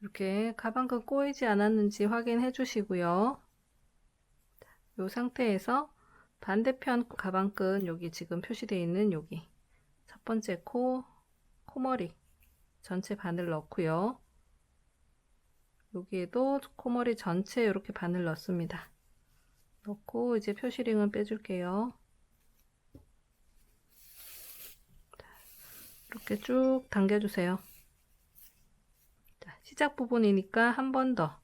이렇게 가방끈 꼬이지 않았는지 확인해 주시고요. 이 상태에서 반대편 가방끈 여기 지금 표시되어 있는 여기 첫 번째 코머리 전체 바늘 넣고요. 여기에도 코머리 전체 이렇게 바늘 넣습니다. 넣고 이제 표시링은 빼줄게요. 이렇게 쭉 당겨주세요. 자, 시작 부분이니까 한 번 더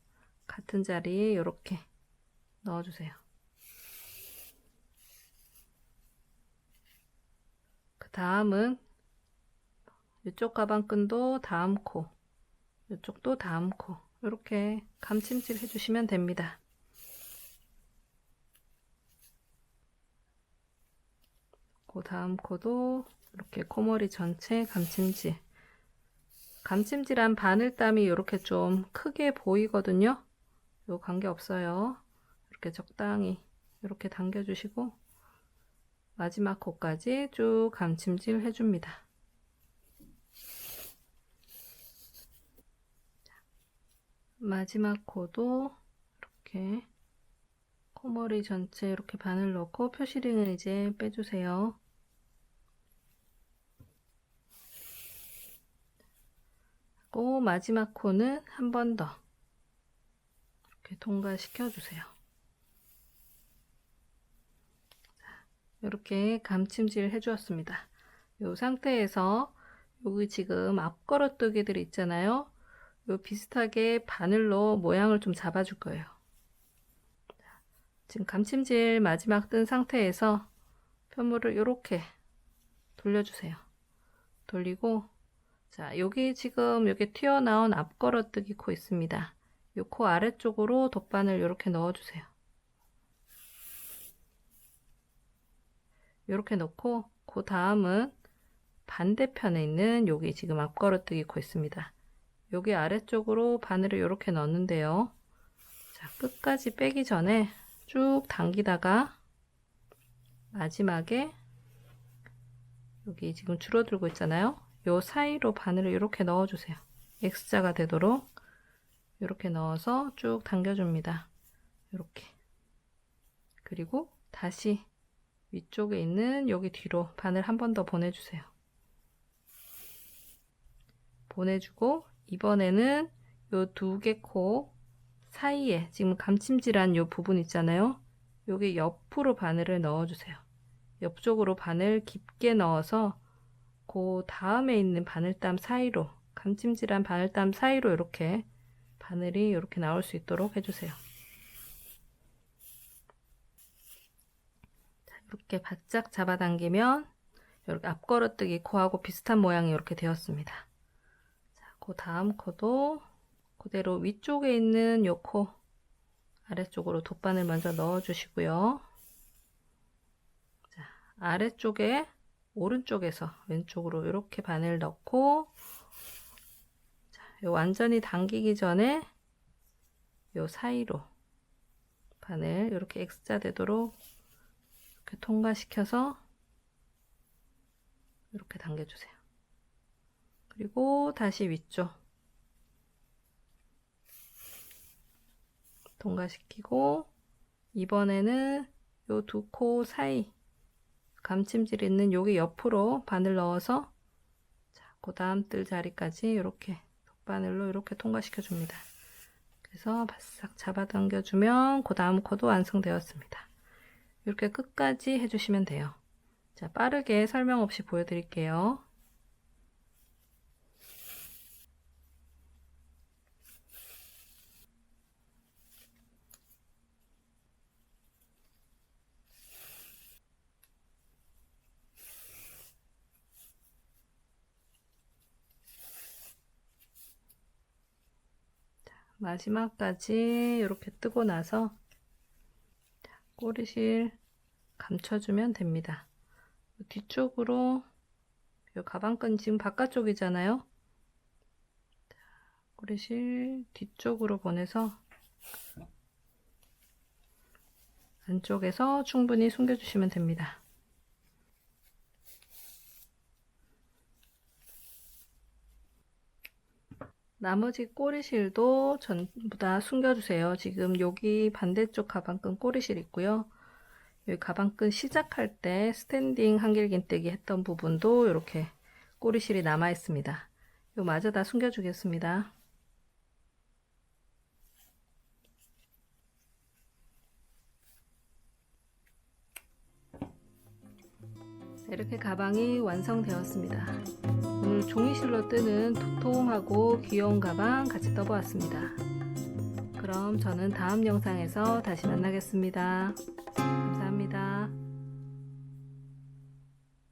같은 자리에 이렇게 넣어주세요. 그 다음은 이쪽 가방끈도 다음 코, 이쪽도 다음 코 이렇게 감침질 해주시면 됩니다. 그 다음 코도 이렇게 코머리 전체 감침질. 감침질한 바늘땀이 이렇게 좀 크게 보이거든요. 요 관계 없어요. 이렇게 적당히 이렇게 당겨주시고 마지막 코까지 쭉 감침질 해줍니다. 마지막 코도 이렇게 코머리 전체 이렇게 바늘 넣고 표시링을 이제 빼주세요. 고 마지막 코는 한 번 더 이렇게 통과시켜 주세요. 이렇게 감침질 해주었습니다. 이 상태에서 여기 지금 앞걸어뜨기들 있잖아요. 요 비슷하게 바늘로 모양을 좀 잡아줄 거예요. 지금 감침질 마지막 뜬 상태에서 편물을 이렇게 돌려주세요. 돌리고 자, 여기 지금 여기 튀어나온 앞걸어뜨기 코 있습니다. 이 코 아래쪽으로 돗바늘 이렇게 넣어주세요. 이렇게 넣고 그 다음은 반대편에 있는 여기 지금 앞걸어뜨기 코 있습니다. 여기 아래쪽으로 바늘을 이렇게 넣는데요. 자, 끝까지 빼기 전에 쭉 당기다가 마지막에 여기 지금 줄어들고 있잖아요. 요 사이로 바늘을 이렇게 넣어주세요. X자가 되도록 이렇게 넣어서 쭉 당겨줍니다. 이렇게. 그리고 다시 위쪽에 있는 여기 뒤로 바늘 한 번 더 보내주세요. 보내주고 이번에는 요 두 개 코 사이에 지금 감침질한 요 부분 있잖아요. 여기 옆으로 바늘을 넣어주세요. 옆쪽으로 바늘 깊게 넣어서 그 다음에 있는 바늘땀 사이로, 감침질한 바늘땀 사이로 이렇게 바늘이 이렇게 나올 수 있도록 해주세요. 자, 이렇게 바짝 잡아당기면 이렇게 앞걸어뜨기 코하고 비슷한 모양이 이렇게 되었습니다. 자, 그 다음 코도 그대로 위쪽에 있는 요 코 아래쪽으로 돗바늘 먼저 넣어 주시고요. 자, 아래쪽에 오른쪽에서 왼쪽으로 이렇게 바늘 넣고, 자, 요 완전히 당기기 전에 요 사이로 바늘 이렇게 X자 되도록 이렇게 통과시켜서 이렇게 당겨주세요. 그리고 다시 위쪽 통과시키고, 이번에는 요 두 코 사이 감침질 있는 여기 옆으로 바늘 넣어서, 자, 그 다음 뜰 자리까지 이렇게 돗바늘로 이렇게 통과시켜 줍니다. 그래서 바싹 잡아당겨 주면 그 다음 코도 완성되었습니다. 이렇게 끝까지 해주시면 돼요. 자, 빠르게 설명 없이 보여드릴게요. 마지막까지 이렇게 뜨고 나서 꼬리실 감춰주면 됩니다. 뒤쪽으로 이 가방끈 지금 바깥쪽이잖아요. 꼬리실 뒤쪽으로 보내서 안쪽에서 충분히 숨겨주시면 됩니다. 나머지 꼬리실도 전부 다 숨겨주세요. 지금 여기 반대쪽 가방끈 꼬리실 있고요. 여기 가방끈 시작할 때 스탠딩 한길긴뜨기 했던 부분도 이렇게 꼬리실이 남아 있습니다. 요 마저 다 숨겨주겠습니다. 이렇게 가방이 완성되었습니다. 오늘 종이실로 뜨는 도톰하고 귀여운 가방 같이 떠보았습니다. 그럼 저는 다음 영상에서 다시 만나겠습니다.